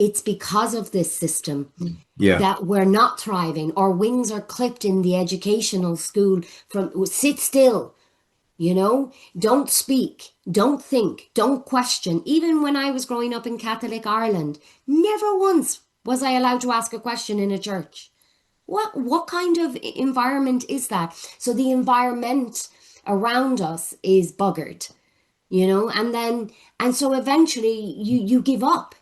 it's because of this system Yeah. that we're not thriving. Our wings are clipped in the educational school from sit still, don't speak, don't think, don't question. Even when I was growing up in Catholic Ireland, never once was I allowed to ask a question in a church. What kind of environment is that? So the environment around us is buggered, and so eventually you give up.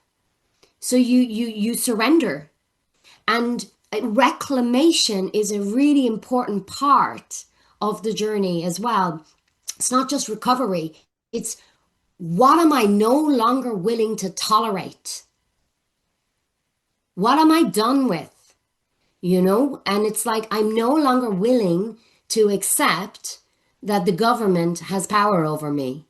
So you surrender. And reclamation is a really important part of the journey as well. It's not just recovery, it's what am I no longer willing to tolerate? What am I done with? And it's like I'm no longer willing to accept that the government has power over me.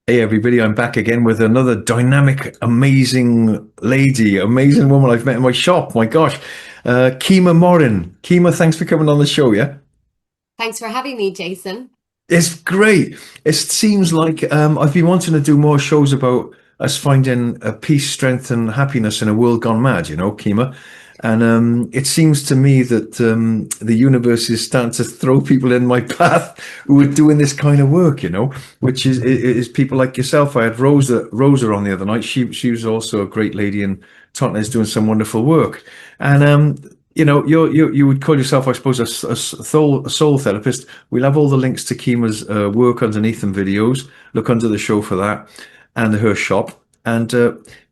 Hey everybody, I'm back again with another dynamic, amazing lady, amazing woman I've met in my shop. My gosh, Kema Morrin. Kema, thanks for coming on the show, yeah? Thanks for having me, Jason. It's great. It seems like I've been wanting to do more shows about us finding peace, strength, and happiness in a world gone mad, Kima. And it seems to me that the universe is starting to throw people in my path who are doing this kind of work, which is people like yourself. I had Rosa on the other night. She was also a great lady in Tottenham, is doing some wonderful work. And you would call yourself, I suppose, a soul therapist. We'll have all the links to Kima's work underneath and videos. Look under the show for that and her shop. And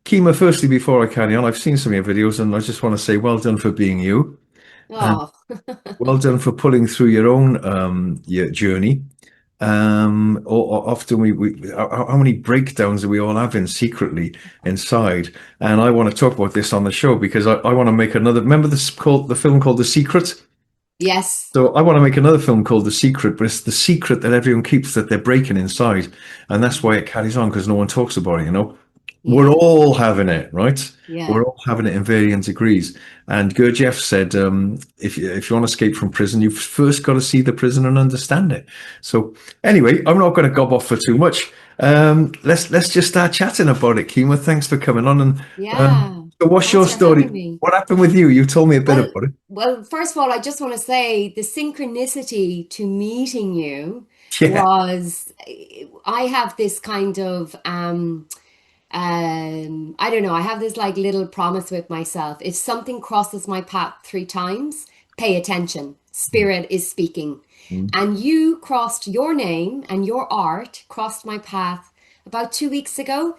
Kima, firstly, before I carry on, I've seen some of your videos and I just want to say well done for being you. And Oh, well done for pulling through your own your journey. Or often how many breakdowns are we all having secretly inside? And I want to talk about this on the show because I want to make another. Remember the film called The Secret? yes. So I want to make another film called The Secret, but it's the secret that everyone keeps that they're breaking inside, and that's why it carries on because no one talks about it. We're Yeah. all having it, right? Yeah. We're all having it in varying degrees. And Gurdjieff said, if you want to escape from prison, you've first got to see the prison and understand it. So anyway, I'm not going to gob off for too much. Let's just start chatting about it, Kima. Thanks for coming on. And Yeah. so what's your Thanks for having story? me. What happened with you? You told me a bit Well, about it. well, first of all, I just want to say the synchronicity to meeting you Yeah. was I have this kind of I don't know, I have this like little promise with myself. If something crosses my path 3 times, pay attention. Spirit is speaking. And you crossed your name and your art crossed my path about 2 weeks ago.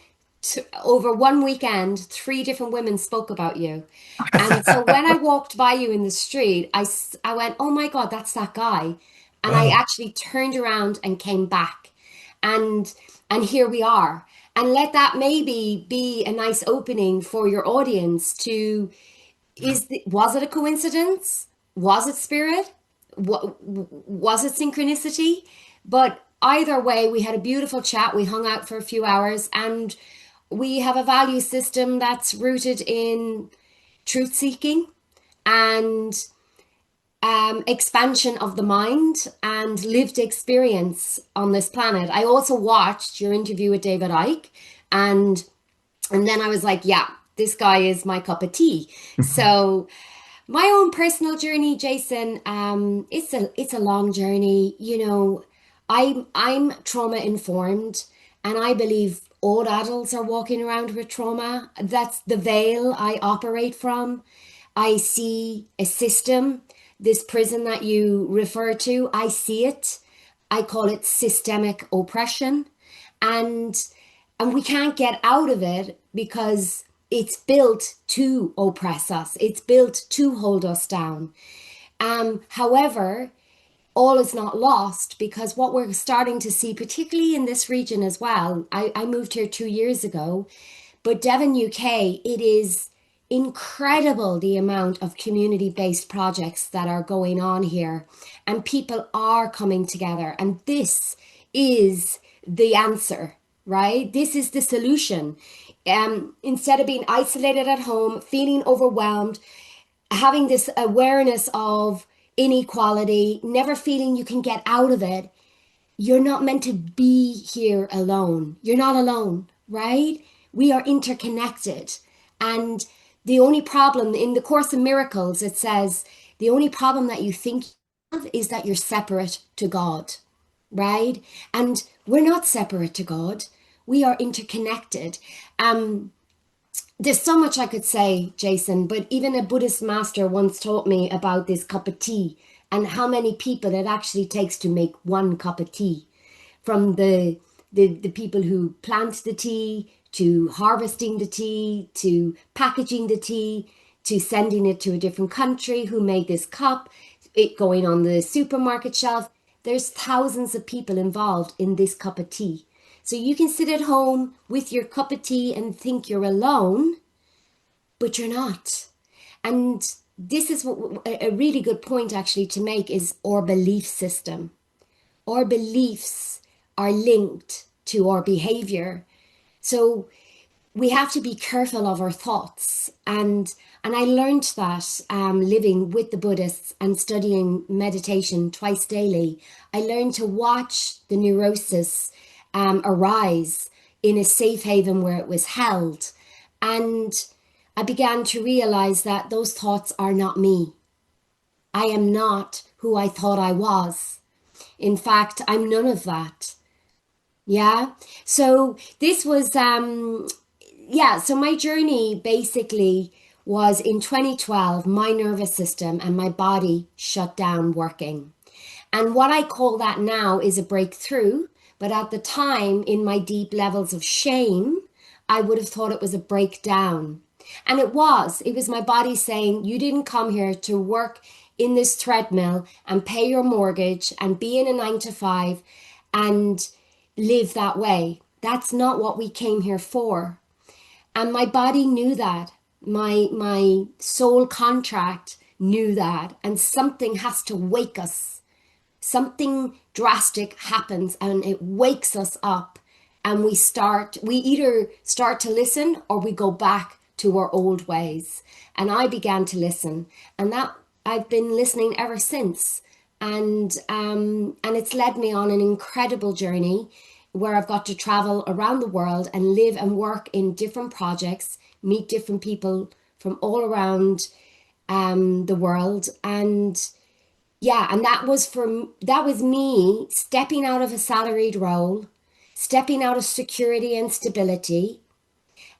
Over one weekend, 3 different women spoke about you. And so when I walked by you in the street, I went, oh my God, that's that guy. And I Oh, actually turned around and came back. And and here we are. And let that maybe be a nice opening for your audience to was it a coincidence? Was it spirit? Was it synchronicity? But either way, we had a beautiful chat. We hung out for a few hours and we have a value system that's rooted in truth seeking and expansion of the mind and lived experience on this planet. I also watched your interview with David Icke, and and then I was like, yeah, this guy is my cup of tea. So my own personal journey, Jason, it's a long journey. I'm trauma informed, and I believe all adults are walking around with trauma. That's the veil I operate from. I see a system, this prison that you refer to. I see it. I call it systemic oppression, and and we can't get out of it because it's built to oppress us. It's built to hold us down. However, all is not lost because what we're starting to see, particularly in this region as well, I moved here 2 years ago, but Devon, UK, it is incredible the amount of community based projects that are going on here, and people are coming together. And this is the answer, right? This is the solution. Instead of being isolated at home, feeling overwhelmed, having this awareness of inequality, never feeling you can get out of it, you're not meant to be here alone. You're not alone, right? We are interconnected. And the only problem in the Course in Miracles, it says, the only problem that you think you have is that you're separate to God, right? And we're not separate to God. We are interconnected. There's so much I could say, Jason, but even a Buddhist master once taught me about this cup of tea and how many people it actually takes to make one cup of tea. From the people who plant the tea, to harvesting the tea, to packaging the tea, to sending it to a different country who made this cup, it going on the supermarket shelf. There's thousands of people involved in this cup of tea. So you can sit at home with your cup of tea and think you're alone, but you're not. And this is what, a really good point actually to make is our belief system. Our beliefs are linked to our behavior. So we have to be careful of our thoughts. And I learned that living with the Buddhists and studying meditation twice daily. I learned to watch the neurosis arise in a safe haven where it was held. And I began to realize that those thoughts are not me. I am not who I thought I was. In fact, I'm none of that. Yeah. So this was, so my journey basically was in 2012, my nervous system and my body shut down working. And what I call that now is a breakthrough. But at the time, in my deep levels of shame, I would have thought it was a breakdown. And it was my body saying, you didn't come here to work in this treadmill and pay your mortgage and be in a 9 to 5 and live that way. That's not what we came here for. And my body knew that. My soul contract knew that. And something has to wake us. Something drastic happens and it wakes us up. And we either start to listen or we go back to our old ways. And I began to listen. And that I've been listening ever since. And it's led me on an incredible journey where I've got to travel around the world and live and work in different projects, meet different people from all around the world. And and that was me stepping out of a salaried role, stepping out of security and stability,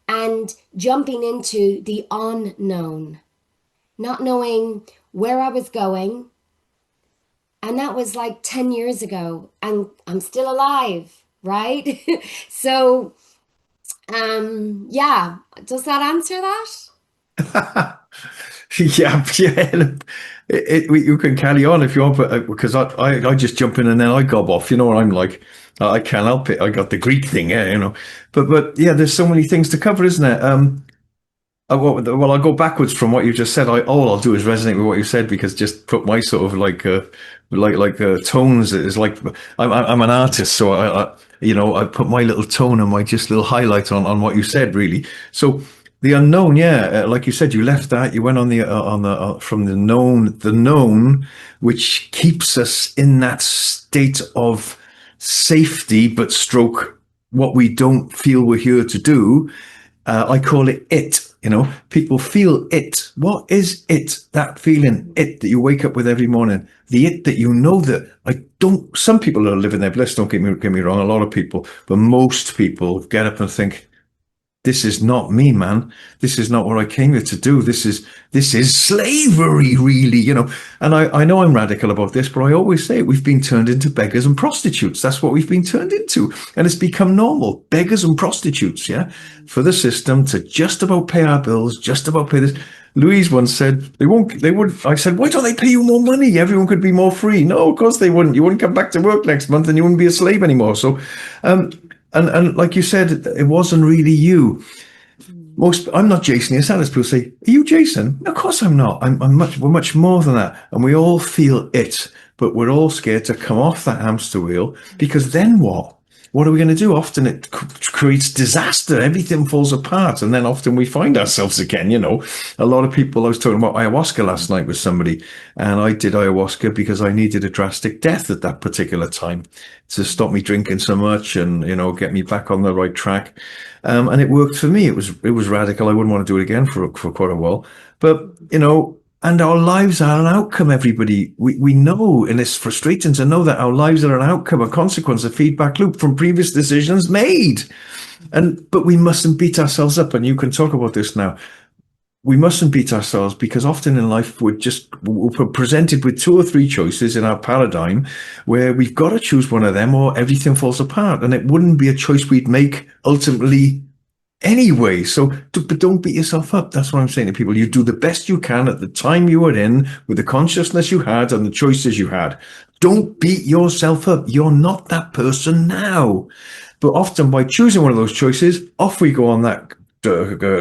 and jumping into the unknown, not knowing where I was going. And that was like 10 years ago, and I'm still alive, right? So, does that answer that? Yeah. You can carry on if you want, but because I just jump in and then I gob off. You know what I'm like? I can't help it. I got the Greek thing, yeah, you know. But yeah, there's so many things to cover, isn't there? Well, I'll go backwards from what you just said. All I'll do is resonate with what you said because just put my sort of tones is like I'm an artist, so I put my little tone and my just little highlight on what you said really. So the unknown, yeah, like you said, you left that, you went from the known, which keeps us in that state of safety, but stroke what we don't feel we're here to do. I call it it. People feel it. What is it? That feeling, it that you wake up with every morning. The it that you know that I don't. Some people are living their bliss. Don't get me wrong. A lot of people, but most people get up and think, "This is not me, man. This is not what I came here to do. This is slavery, really." And I know I'm radical about this, but I always say we've been turned into beggars and prostitutes. That's what we've been turned into, and it's become normal. Beggars and prostitutes, yeah, for the system to just about pay our bills, just about pay this. Louise once said they would. I said, why don't they pay you more money? Everyone could be more free. No, of course they wouldn't. You wouldn't come back to work next month, and you wouldn't be a slave anymore. So, and like you said, it wasn't really you. I'm not Jason Yasanis. People say, are you Jason? No, of course I'm not. We're much more than that. And we all feel it, but we're all scared to come off that hamster wheel because then what? what are we going to do? Often it creates disaster. Everything falls apart. And then often we find ourselves again, A lot of people, I was talking about ayahuasca last night with somebody, and I did ayahuasca because I needed a drastic death at that particular time to stop me drinking so much and, get me back on the right track. And it worked for me. It was radical. I wouldn't want to do it again for quite a while. But, and our lives are an outcome, everybody. We know, and it's frustrating to know that our lives are an outcome, a consequence, a feedback loop from previous decisions made. But we mustn't beat ourselves up, and you can talk about this now. We mustn't beat ourselves because often in life we're presented with two or three choices in our paradigm where we've got to choose one of them or everything falls apart. And it wouldn't be a choice we'd make ultimately anyway. But don't beat yourself up. That's what I'm saying to people. You do the best you can at the time you were in with the consciousness you had and the choices you had. Don't beat yourself up. You're not that person now. But often by choosing one of those choices, off we go on that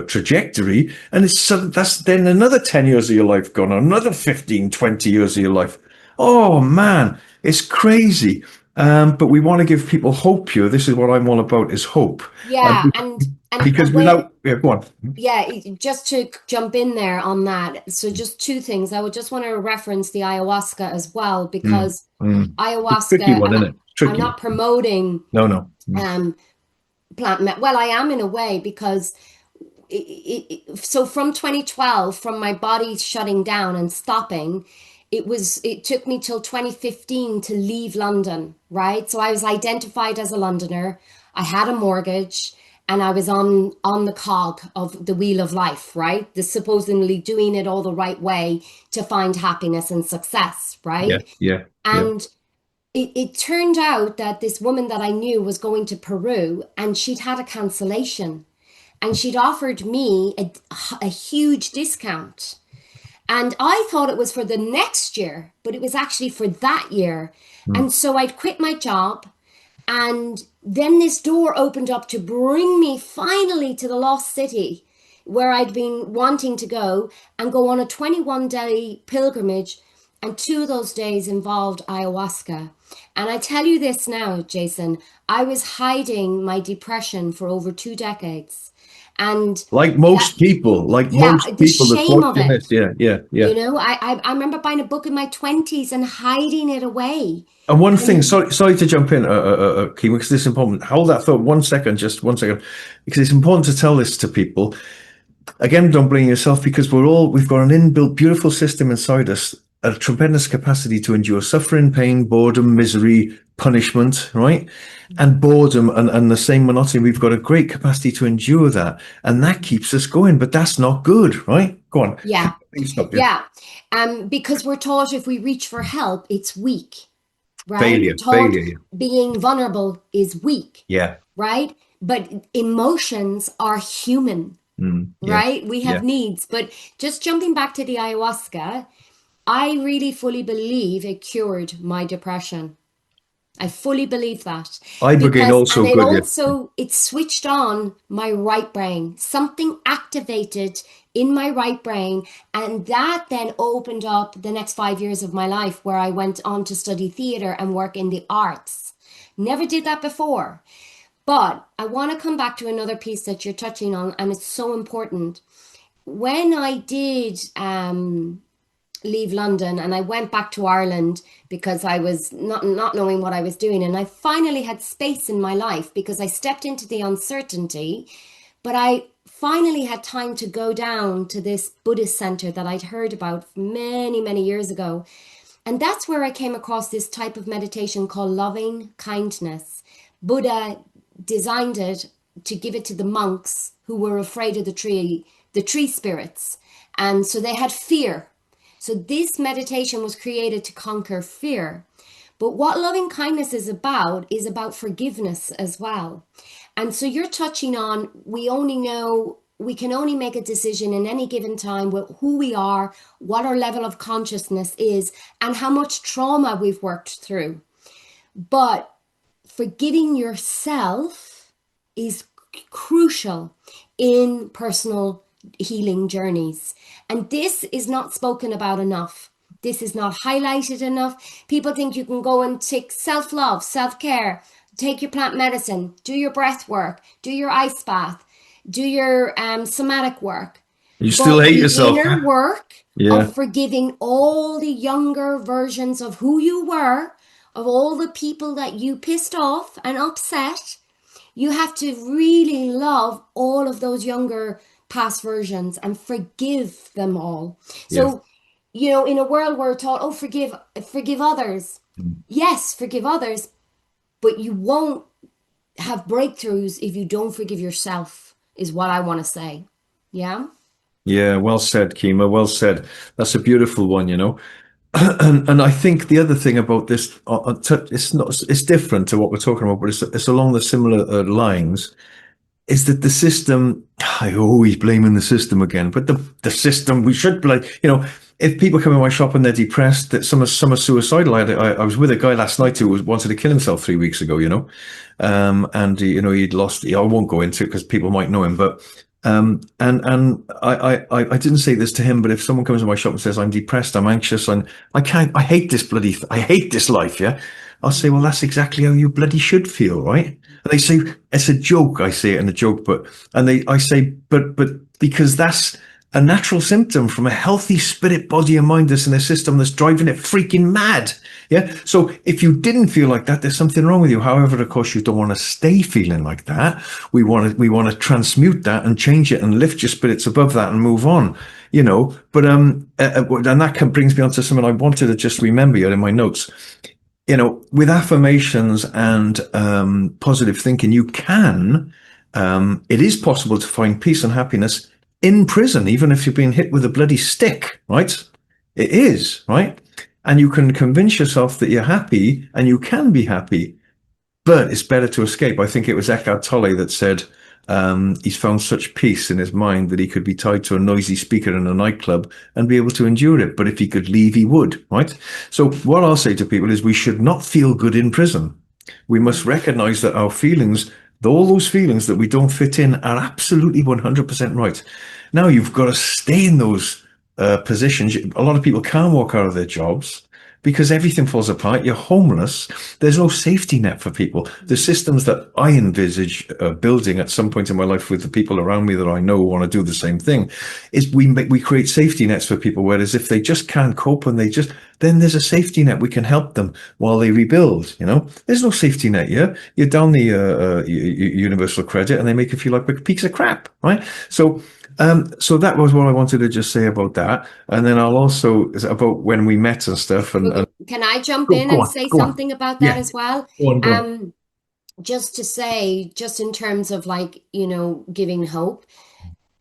trajectory. And that's then another 10 years of your life gone, another 15, 20 years of your life. Oh man, it's crazy. But we want to give people hope here. This is what I'm all about is hope. Yeah, and Because when without, yeah, go on. yeah, just to jump in there on that. So just two things. I would just want to reference the ayahuasca as well Mm, because mm. It's a tricky ayahuasca, one, and isn't it? I'm Tricky. not promoting No, no. Mm, um well, I am in a way because so from 2012, from my body shutting down and stopping, it took me till 2015 to leave London, right? So I was identified as a Londoner. I had a mortgage and I was on the cog of the wheel of life, right? The supposedly doing it all the right way to find happiness and success, yeah, right? yeah, yeah. And it turned out that this woman that I knew was going to Peru and she'd had a cancellation and she'd offered me a huge discount. And I thought it was for the next year, but it was actually for that year. Mm, And so I'd quit my job. And then this door opened up to bring me finally to the lost city where I'd been wanting to go and go on a 21-day pilgrimage. And two of those days involved ayahuasca. And I tell you this now, Jason, I was hiding my depression for over 2 decades. And that, like yeah, most the people that's shame of watching it. this, yeah, yeah, yeah. I remember buying a book in my 20s and hiding it away. And one thing, And sorry to jump in, Kima, because this is important. Hold that thought 1 second, just 1 second, because it's important to tell this to people. Again, don't blame yourself because we've got an inbuilt, beautiful system inside us, a tremendous capacity to endure suffering, pain, boredom, misery, punishment, right? And boredom and the same monotony. We've got a great capacity to endure that. And that keeps us going, but that's not good, right? Go on. yeah, Please stop you. yeah. Because we're taught if we reach for help, it's weak, right? We're Failure, taught failure. being vulnerable is weak, Yeah. right? But emotions are human, Yeah. right? We have Yeah. needs. But just jumping back to the ayahuasca, I really fully believe it cured my depression. I fully believe that Ibogaine because, and also good, yeah. it switched on my right brain. Something activated in my right brain. And that then opened up the next 5 years of my life where I went on to study theater and work in the arts. Never did that before. But I want to come back to another piece that you're touching on, and it's so important. When I did leave London and I went back to Ireland because I was not knowing what I was doing, and I finally had space in my life because I stepped into the uncertainty, but I finally had time to go down to this Buddhist center that I'd heard about many years ago. And that's where I came across this type of meditation called loving kindness. Buddha designed it to give it to the monks who were afraid of the tree spirits. And so they had fear. So this meditation was created to conquer fear. But what loving kindness is about forgiveness as well. And so you're touching on we can only make a decision in any given time with who we are, what our level of consciousness is, and how much trauma we've worked through. But forgiving yourself is crucial in personal healing journeys. And this is not spoken about enough. This is not highlighted enough. People think you can go and take self love, self care. take your plant medicine, do your breath work, do your ice bath, do your somatic work. You still But hate the yourself, inner yeah? work Yeah. of forgiving all the younger versions of who you were, of all the people that you pissed off and upset, you have to really love all of those younger past versions and forgive them all. Yeah. So, in a world where we're taught, oh, forgive others. Yes, forgive others, but you won't have breakthroughs if you don't forgive yourself, is what I want to say. Yeah. Yeah, well said, Kima. Well said. That's a beautiful one, you know. And I think the other thing about this, it's not, it's different to what we're talking about, but it's along the similar lines. Is that the system? I always blaming the system again, but the system we should blame. If people come in my shop and they're depressed, that some are suicidal. I was with a guy last night who wanted to kill himself 3 weeks ago. And he'd lost. I won't go into it because people might know him, but. And I didn't say this to him, but if someone comes in my shop and says I'm depressed, I'm anxious, and I can't, I hate this I hate this life, yeah, I'll say, well, that's exactly how you bloody should feel, right? And they say it's a joke. I say it in a joke, I say, but because that's a natural symptom from a healthy spirit, body, and mind that's in a system that's driving it freaking mad. Yeah. So if you didn't feel like that, there's something wrong with you. However, of course, you don't want to stay feeling like that. We want to transmute that and change it and lift your spirits above that and move on. And that brings me on to something I wanted to just remember here in my notes. With affirmations and positive thinking, it is possible to find peace and happiness in prison, even if you've been hit with a bloody stick, right? It is, right? And you can convince yourself that you're happy and you can be happy, but it's better to escape. I think it was Eckhart Tolle that said he's found such peace in his mind that he could be tied to a noisy speaker in a nightclub and be able to endure it. But if he could leave, he would, right? So what I'll say to people is we should not feel good in prison. We must recognize that our feelings, all those feelings that we don't fit in, are absolutely 100% right. Now you've got to stay in those positions. A lot of people can't walk out of their jobs because everything falls apart. You're homeless. There's no safety net for people. The systems that I envisage building at some point in my life with the people around me that I know want to do the same thing is we create safety nets for people. Whereas if they just can't cope and then there's a safety net. We can help them while they rebuild. There's no safety net. Yeah, you're down the universal credit, and they make you feel like a piece of crap, right? So that was what I wanted to just say about that, and then I'll also about when we met and stuff. And Can I jump go, in go and on, say go on. something about that Yeah, as well? go on, go on. Um, just to say, just in terms of like, giving hope,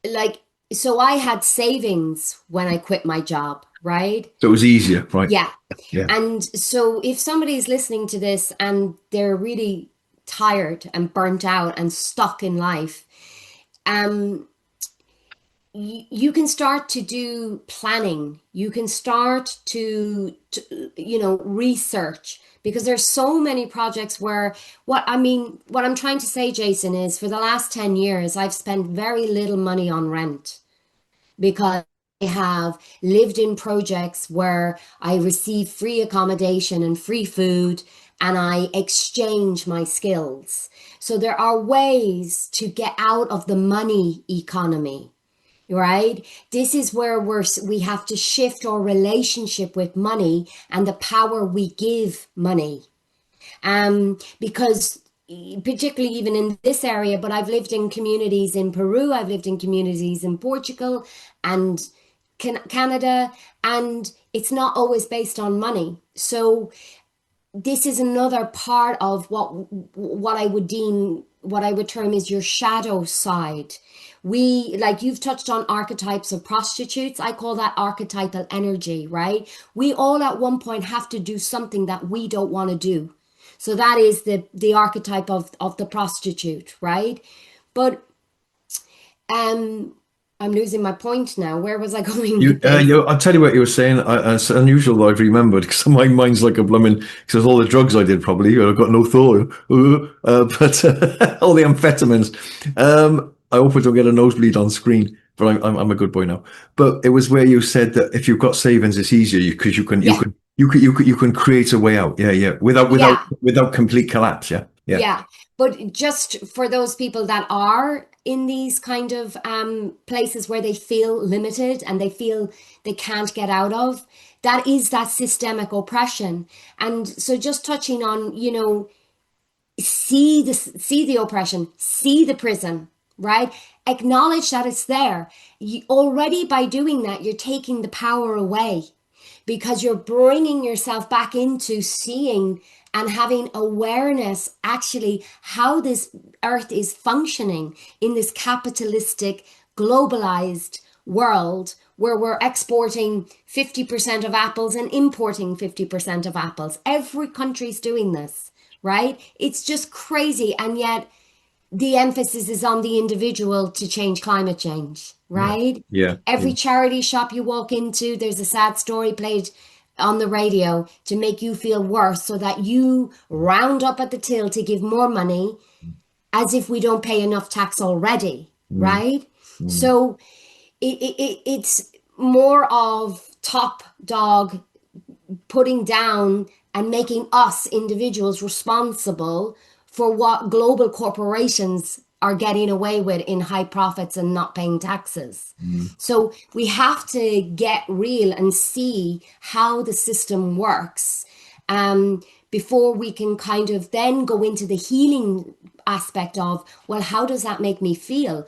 like, so I had savings when I quit my job, right? So it was easier, right? Yeah. Yeah. And so if somebody's listening to this and they're really tired and burnt out and stuck in life, um, you can start to do planning. You can start to research, because there's so many projects where what I'm trying to say, Jason, is for the last 10 years, I've spent very little money on rent because I have lived in projects where I receive free accommodation and free food, and I exchange my skills. So there are ways to get out of the money economy, right? This is where we have to shift our relationship with money and the power we give money. Because particularly even in this area, but I've lived in communities in Peru, I've lived in communities in Portugal and Canada, and it's not always based on money. So this is another part of what I would term is your shadow side. We, like you've touched on archetypes of prostitutes, I call that archetypal energy, right? We all at one point have to do something that we don't want to do. So that is the archetype of the prostitute, right? But um I'm losing my point now. Where was I going with this? I'll tell you what you were saying. It's unusual that I've remembered because my mind's like a blooming, because all the drugs I did probably, I've got no thought. But all the amphetamines. I hope I don't get a nosebleed on screen, but I'm a good boy now. But it was where you said that if you've got savings, it's easier because you can Yeah. create a way out. Yeah, yeah, without Yeah. without complete collapse. Yeah. Yeah. Yeah, but just for those people that are in these kind of places where they feel limited and they feel they can't get out of, that is that systemic oppression. And so just touching on, see the oppression, see the prison, right? Acknowledge that it's there. Already by doing that, you're taking the power away because you're bringing yourself back into seeing and having awareness actually how this earth is functioning in this capitalistic globalized world where we're exporting 50% of apples and importing 50% of apples. Every country's doing this, right? It's just crazy. And yet the emphasis is on the individual to change climate change, Yeah. right? Yeah. Every Yeah. charity shop you walk into, there's a sad story played on the radio to make you feel worse so that you round up at the till to give more money as if we don't pay enough tax already, Mm, right? mm, So it's more of top dog putting down and making us individuals responsible for what global corporations are getting away with in high profits and not paying taxes. mm. So we have to get real and see how the system works before we can kind of then go into the healing aspect of, well, how does that make me feel?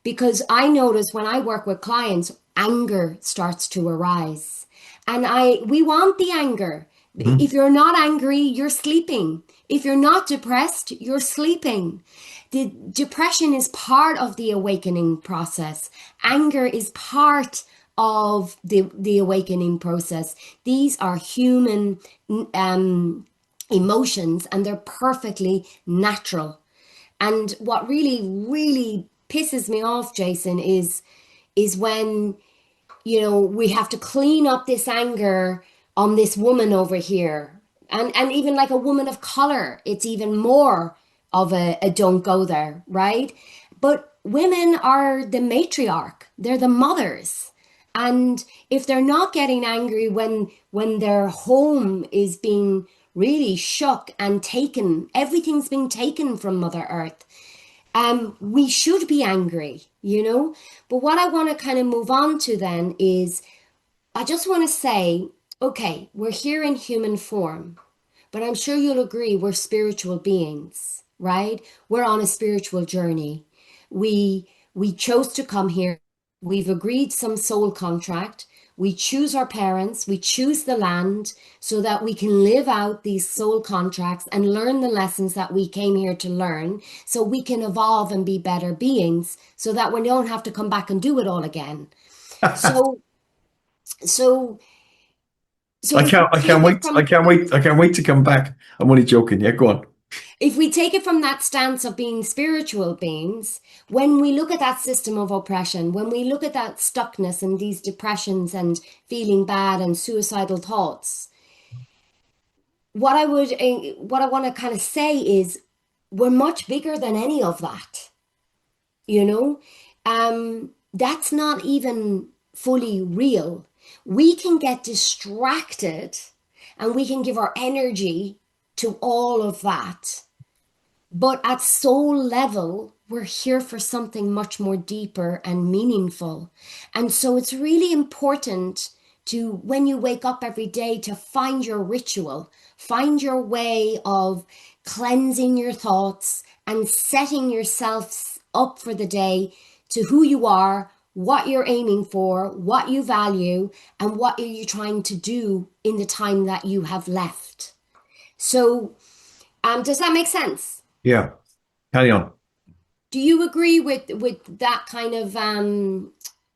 Because I notice when I work with clients, anger starts to arise. And we want the anger. Mhm. If you're not angry, you're sleeping. If you're not depressed, you're sleeping. The depression is part of the awakening process. Anger is part of the awakening process. These are human emotions and they're perfectly natural. And what really, really pisses me off, Jason, is when, we have to clean up this anger on this woman over here. And even like a woman of color, it's even more of a don't go there, right? But women are the matriarch, they're the mothers. And if they're not getting angry when their home is being really shook and taken, everything's being taken from Mother Earth, we should be angry. But what I want to kind of move on to then is I just want to say, okay, we're here in human form, but I'm sure you'll agree we're spiritual beings, right? We're on a spiritual journey. We chose to come here. We've agreed some soul contract. We choose our parents, we choose the land so that we can live out these soul contracts and learn the lessons that we came here to learn so we can evolve and be better beings so that we don't have to come back and do it all again. So so so if we I can't take it wait. I from can't wait. I can't wait to come back. I'm only joking. Yeah, go on. if we take it from that stance of being spiritual beings, when we look at that system of oppression, when we look at that stuckness and these depressions and feeling bad and suicidal thoughts, what I want to kind of say is we're much bigger than any of that, you know? That's not even fully real. We can get distracted and we can give our energy to all of that. But at soul level, we're here for something much more deeper and meaningful. And so it's really important to, when you wake up every day, to find your ritual, find your way of cleansing your thoughts and setting yourself up for the day to who you are, what you're aiming for, what you value, and what are you trying to do in the time that you have left. So, does that make sense? Yeah, carry on. Do you agree with that kind of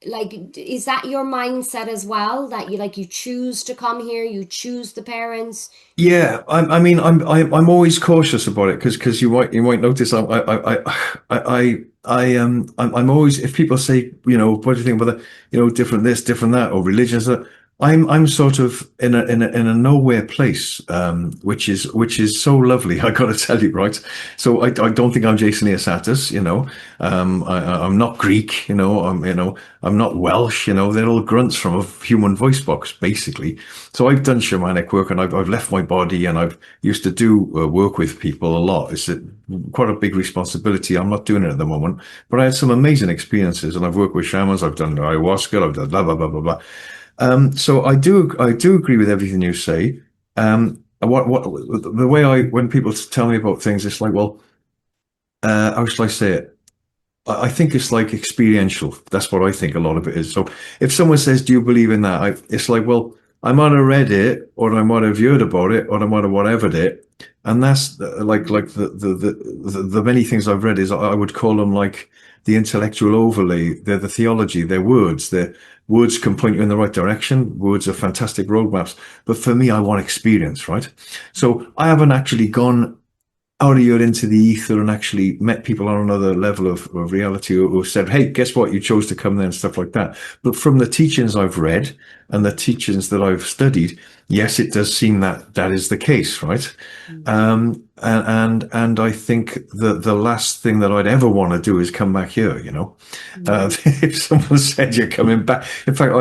like is that your mindset as well that you choose to come here, you choose the parents? Yeah, I mean, I'm always cautious about it because you might notice I'm always if people say what do you think about that different this different that or religions that I'm sort of in a nowhere place, which is so lovely. I got to tell you, right? So I don't think I'm Jason Eosatis, you know. I'm not Greek, I'm not Welsh, you know. They're all grunts from a human voice box, basically. So I've done shamanic work, and I've left my body, and I've used to do work with people a lot. Quite a big responsibility. I'm not doing it at the moment, but I had some amazing experiences, and I've worked with shamans. I've done ayahuasca. I've done blah blah blah blah blah. So I do agree with everything you say. What the way I when people tell me about things, it's like, well, how shall I say it? I think it's like experiential. That's what I think a lot of it is. So if someone says, "Do you believe in that?" It's like, well, I might have read it, or I might have heard about it, or I might have whatevered it, and that's like the many things I've read is I would call them like the intellectual overlay. They're the theology. They're words. They're words can point you in the right direction. Words are fantastic roadmaps. But for me, I want experience, right? So I haven't actually gone out of your into the ether and actually met people on another level of reality who said, hey, guess what? You chose to come there and stuff like that. But from the teachings I've read and the teachings that I've studied, yes, it does seem that that is the case, right? And I think that the last thing that I'd ever want to do is come back here, you know. Mm. If someone said you're coming back, in fact,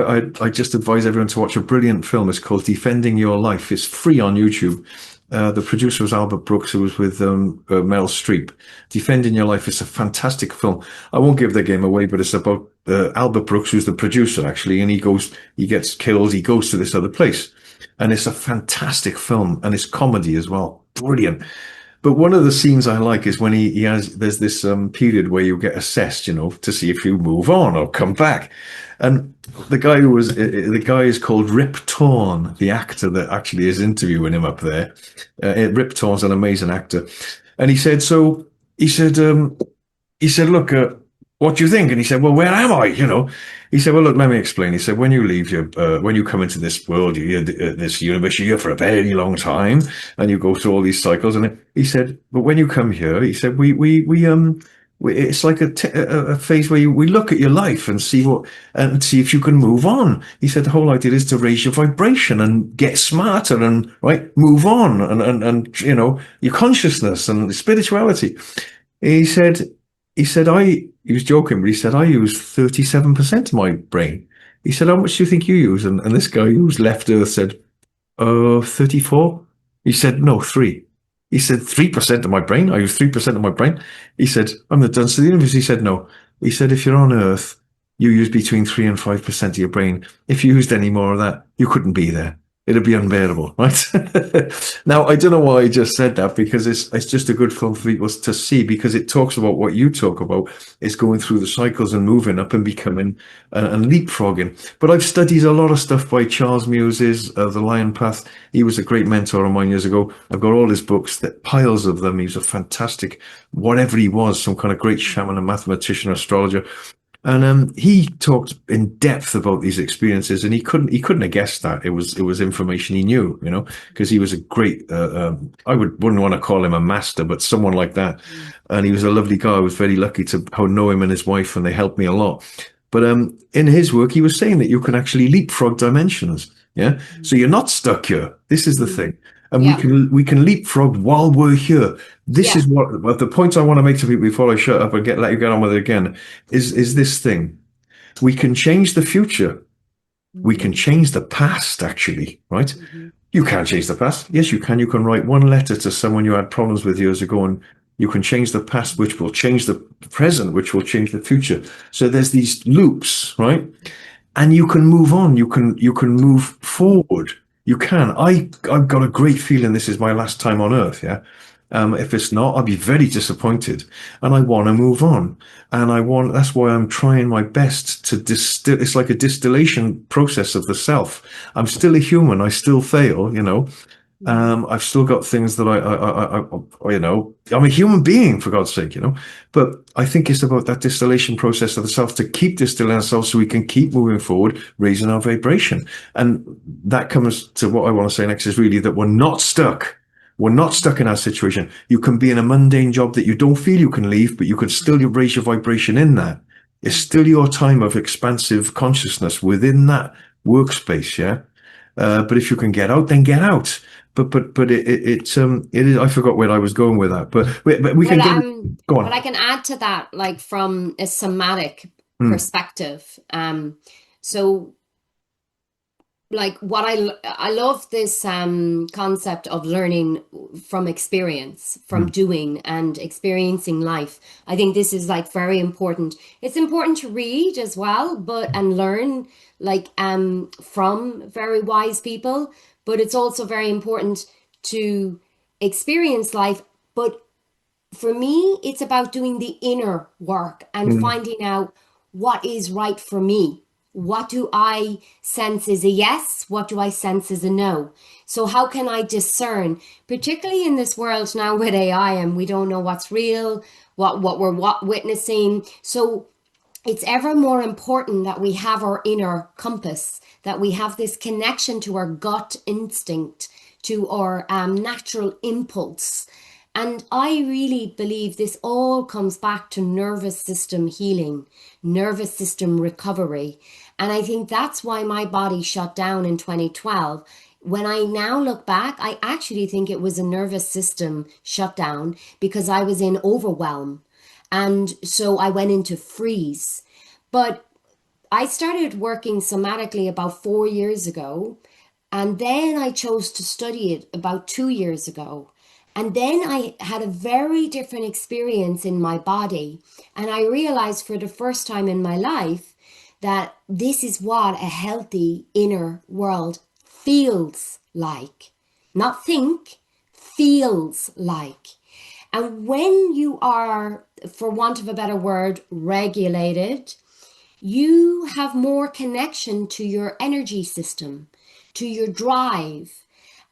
I just advise everyone to watch a brilliant film. It's called Defending Your Life. It's free on YouTube. The producer was Albert Brooks, who was with Meryl Streep. Defending Your Life is a fantastic film. I won't give the game away, but it's about Albert Brooks, who's the producer actually, and he gets killed, he goes to this other place, and it's a fantastic film, and it's comedy as well, brilliant. But one of the scenes I like is when he has there's this period where you get assessed, you know, to see if you move on or come back. And the guy is called Rip Torn, the actor that actually is interviewing him up there. Rip Torn's an amazing actor, and he said, look, what do you think? And he said, well, where am I? You know, he said, well, look, let me explain. He said, when you come into this world, this universe, you're here for a very long time, and you go through all these cycles. And he said, but when you come here, he said, it's like a phase where we look at your life and see if you can move on. He said the whole idea is to raise your vibration and get smarter and right move on and you know your consciousness and spirituality. He said he was joking, but he said I use 37% of my brain. He said how much do you think you use? And this guy who's left Earth said 34. He said no, 3. He said 3% of my brain. I use 3% of my brain. He said, I'm the dunce of the universe. He said, no. He said, if you're on Earth, you use between 3 and 5% of your brain. If you used any more of that, you couldn't be there. It'd be unbearable, right? Now, I don't know why I just said that because it's just a good film for people to see because it talks about what you talk about is going through the cycles and moving up and becoming and leapfrogging. But I've studied a lot of stuff by Charles Muse's The Lion Path. He was a great mentor of mine years ago. I've got all his books, piles of them. He was a fantastic, whatever he was, some kind of great shaman, a mathematician, astrologer. And he talked in depth about these experiences, and he couldn't have guessed that it was information he knew, you know, because he was a great. I wouldn't want to call him a master, but someone like that. And he was a lovely guy. I was very lucky to know him and his wife, and they helped me a lot. But in his work, he was saying that you can actually leapfrog dimensions. Yeah, so you're not stuck here. This is the thing, and Yeah. we can leapfrog while we're here. This Yeah. is what the point I want to make to people before I shut up and let you get on with it again is this thing. We can change the future. We can Mhm. change the past, actually, right? Mhm. You can't change the past. Yes, you can. You can write one letter to someone you had problems with years ago, and you can change the past, which will change the present, which will change the future. So there's these loops, right? And you can move on. You can move forward. You can. I've got a great feeling this is my last time on Earth. Yeah. If it's not, I'll be very disappointed, and I want to move on. And that's why I'm trying my best to distill. It's like a distillation process of the self. I'm still a human. I still fail, you know. Mhm. I've still got things that you know, I'm a human being for God's sake, you know. But I think it's about that distillation process of the self to keep distilling ourselves so we can keep moving forward, raising our vibration. And that comes to what I want to say next is really that we're not stuck. We're not stuck in our situation. You can be in a mundane job that you don't feel you can leave, but you can still raise your vibration in that. It's still your time of expansive consciousness within that workspace, yeah. But if you can get out, then get out. But it is. I forgot where I was going with that. But we can Well, get go well, on. I can add to that, like from a somatic Mm, perspective. So like I love this concept of learning from experience, from mm, doing and experiencing life. I think this is like very important. It's important to read as well, but and learn like from very wise people, but it's also very important to experience life. But for me, it's about doing the inner work and mm, finding out what is right for me. What do I sense is a yes? What do I sense is a no? So, how can I discern, particularly in this world now with AI and we don't know what's real, what we're witnessing? So, it's ever more important that we have our inner compass, that we have this connection to our gut instinct, to our natural impulse. And I really believe this all comes back to nervous system healing, nervous system recovery. And I think that's why my body shut down in 2012. When I now look back, I actually think it was a nervous system shutdown because I was in overwhelm. And so I went into freeze. But I started working somatically about 4 years ago. And then I chose to study it about 2 years ago. And then I had a very different experience in my body. And I realized for the first time in my life that this is what a healthy inner world feels like. Not think, feels like. And when you are, for want of a better word, regulated, you have more connection to your energy system, to your drive,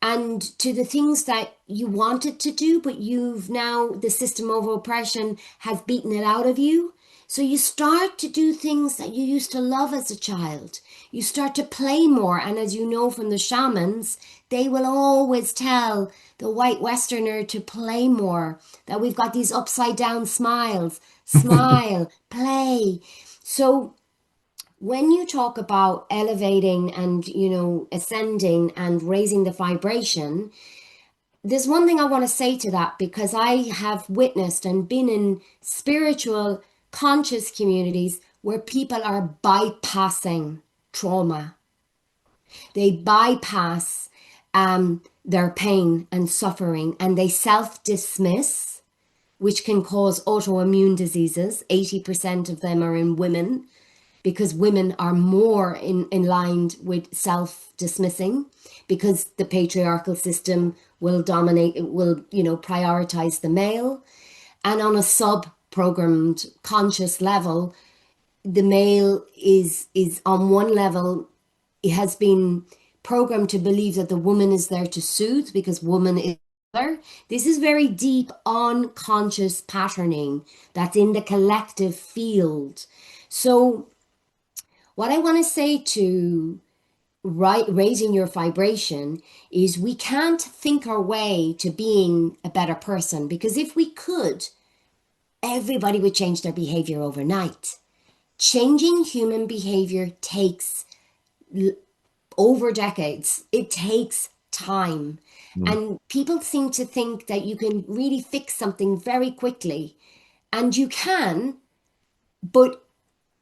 and to the things that you wanted to do, but you've now, the system of oppression has beaten it out of you. So you start to do things that you used to love as a child. You start to play more. And as you know from the shamans, they will always tell the white Westerner to play more, that we've got these upside down smiles, smile, play. So when you talk about elevating and ascending and raising the vibration, there's one thing I want to say to that, because I have witnessed and been in spiritual conscious communities where people are bypassing trauma. They bypass their pain and suffering, and they self-dismiss, which can cause autoimmune diseases. 80% of them are in women, because women are more in line with self-dismissing, because the patriarchal system will dominate, it will, prioritize the male. And on a sub-programmed conscious level, the male is on one level, it has been programmed to believe that the woman is there to soothe because woman is there. This is very deep unconscious patterning that's in the collective field. So what I want to say to raising your vibration is we can't think our way to being a better person, because if we could, everybody would change their behavior overnight. Changing human behavior takes over decades. It takes time. mm, And people seem to think that you can really fix something very quickly. And you can, but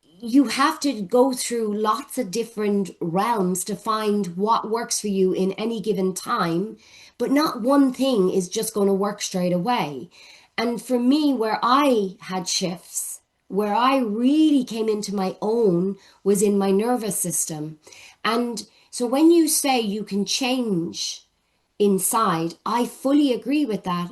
you have to go through lots of different realms to find what works for you in any given time. But not one thing is just going to work straight away. And for me, where I had shifts, where I really came into my own, was in my nervous system. And so when you say you can change inside, I fully agree with that.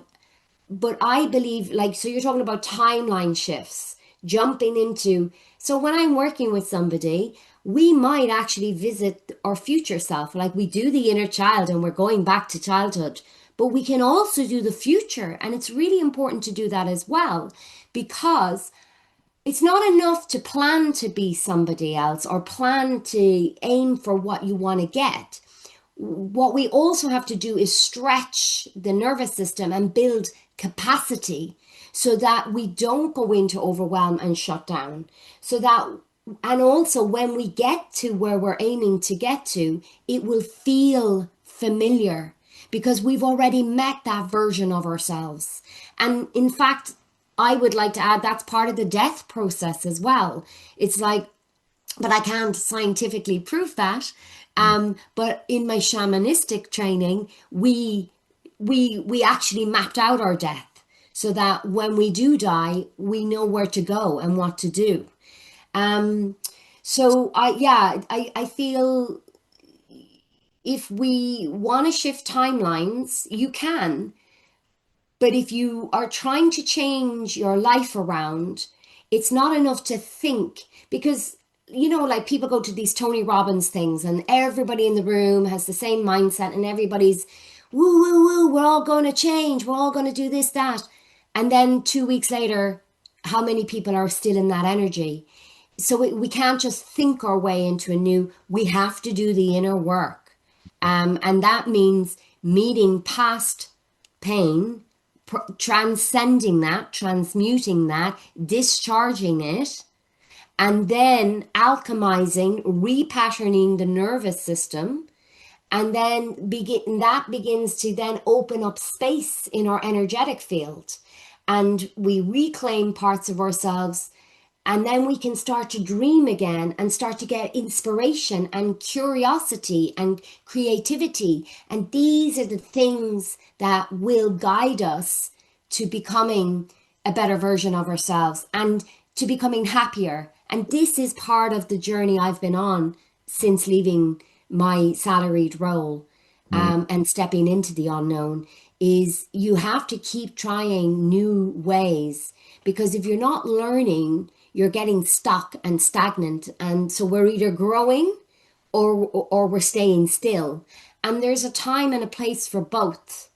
But I believe, like, so you're talking about timeline shifts, jumping into. So when I'm working with somebody, we might actually visit our future self, like we do the inner child and we're going back to childhood. But we can also do the future. And it's really important to do that as well, because it's not enough to plan to be somebody else or plan to aim for what you want to get. What we also have to do is stretch the nervous system and build capacity so that we don't go into overwhelm and shut down. So that and also when we get to where we're aiming to get to, it will feel familiar because we've already met that version of ourselves. And in fact, I would like to add that's part of the death process as well. It's like, but I can't scientifically prove that. But in my shamanistic training, we actually mapped out our death so that when we do die, we know where to go and what to do. Um, so I feel if we want to shift timelines, you can. But if you are trying to change your life around, it's not enough to think because, like people go to these Tony Robbins things and everybody in the room has the same mindset and everybody's woo, woo, woo, we're all going to change. We're all going to do this, that. And then 2 weeks later, how many people are still in that energy? So we can't just think our way into a new, we have to do the inner work. And that means meeting past pain, transcending that, transmuting that, discharging it, and then alchemizing, repatterning the nervous system. And then that begins to then open up space in our energetic field. And we reclaim parts of ourselves, and then we can start to dream again and start to get inspiration and curiosity and creativity. And these are the things that will guide us to becoming a better version of ourselves and to becoming happier. And this is part of the journey I've been on since leaving my salaried role, Mm. and stepping into the unknown, is you have to keep trying new ways, because if you're not learning, you're getting stuck and stagnant. And so we're either growing or we're staying still. And there's a time and a place for both,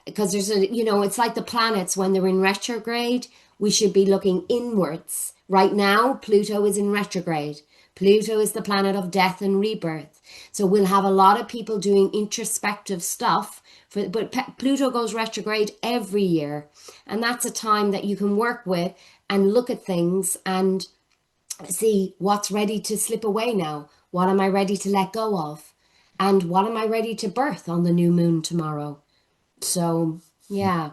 because it's like the planets when they're in retrograde, we should be looking inwards. Right now, Pluto is in retrograde. Pluto is the planet of death and rebirth. So we'll have a lot of people doing introspective stuff, but Pluto goes retrograde every year. And that's a time that you can work with and look at things and see what's ready to slip away now. What am I ready to let go of? And what am I ready to birth on the new moon tomorrow? So, yeah.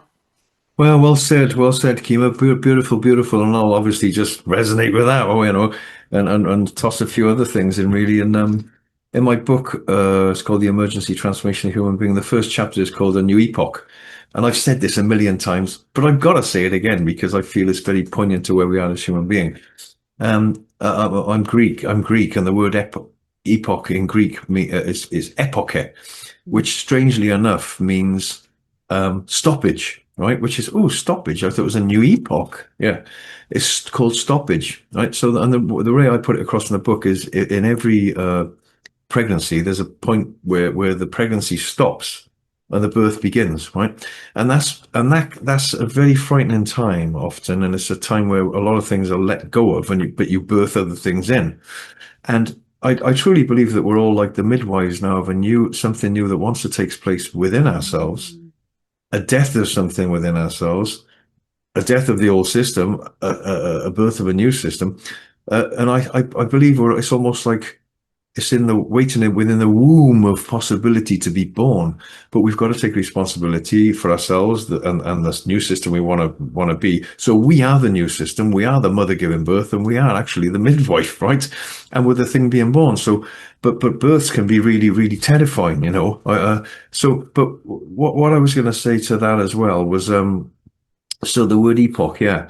Well said, Kima. Beautiful, beautiful, and I'll obviously just resonate with that, and toss a few other things in really. And in my book, it's called The Emergency Transformation of Human Being. The first chapter is called A New Epoch, and I've said this a million times, but I've got to say it again because I feel it's very poignant to where we are as human being. I'm Greek. I'm Greek, and the word epoch in Greek is epoche, which strangely enough means stoppage, right? Which is, oh, stoppage. I thought it was a new epoch. Yeah, it's called stoppage, right? So, and the way I put it across in the book is in every pregnancy, there's a point where the pregnancy stops and the birth begins, right? And that's a very frightening time often, and it's a time where a lot of things are let go of, but you birth other things in. And I truly believe that we're all like the midwives now of something new that wants to take place within ourselves, Mm. a death of something within ourselves, a death of the old system, a birth of a new system. And I believe it's almost like it's in the waiting within the womb of possibility to be born. But we've got to take responsibility for ourselves and this new system we want to be. So we are the new system. We are the mother giving birth, and we are actually the midwife, right? And we're the thing being born. So, but births can be really, really terrifying, you know. But what I was going to say to that as well was so the word epoch, yeah.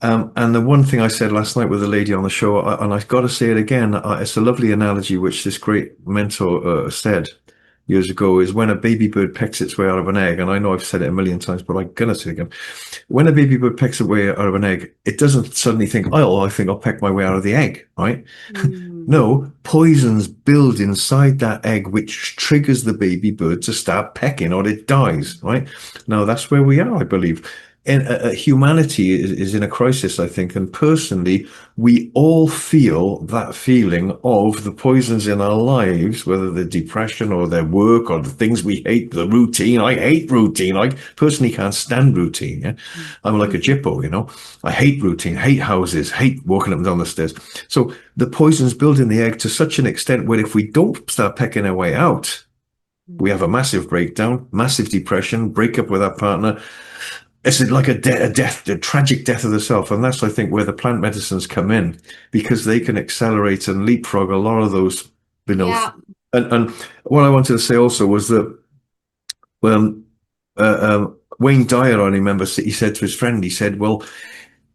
And the one thing I said last night with a lady on the show, and I've got to say it again, it's a lovely analogy which this great mentor said years ago, is when a baby bird pecks its way out of an egg. And I know I've said it a million times, but I'm going to say it again. When a baby bird pecks its way out of an egg, it doesn't suddenly think, oh, I think I'll peck my way out of the egg, right? Mm. No, poisons build inside that egg, which triggers the baby bird to start pecking or it dies, right? Now, that's where we are, I believe. and humanity is in a crisis, I think. And personally, we all feel that feeling of the poisons in our lives, whether they're depression or their work or the things we hate, the routine. I hate routine. I personally can't stand routine. Yeah? I'm like a Mm-hmm. jippo, you know. I hate routine, hate houses, hate walking up and down the stairs. So the poisons build in the egg to such an extent where if we don't start pecking our way out, we have a massive breakdown, massive depression, breakup with our partner. It's like a death, a tragic death of the self. And that's, I think, where the plant medicines come in because they can accelerate and leapfrog a lot of those, you know. Yeah. And what I wanted to say also was that um, Wayne Dyer, I remember, he said to his friend, he said, well,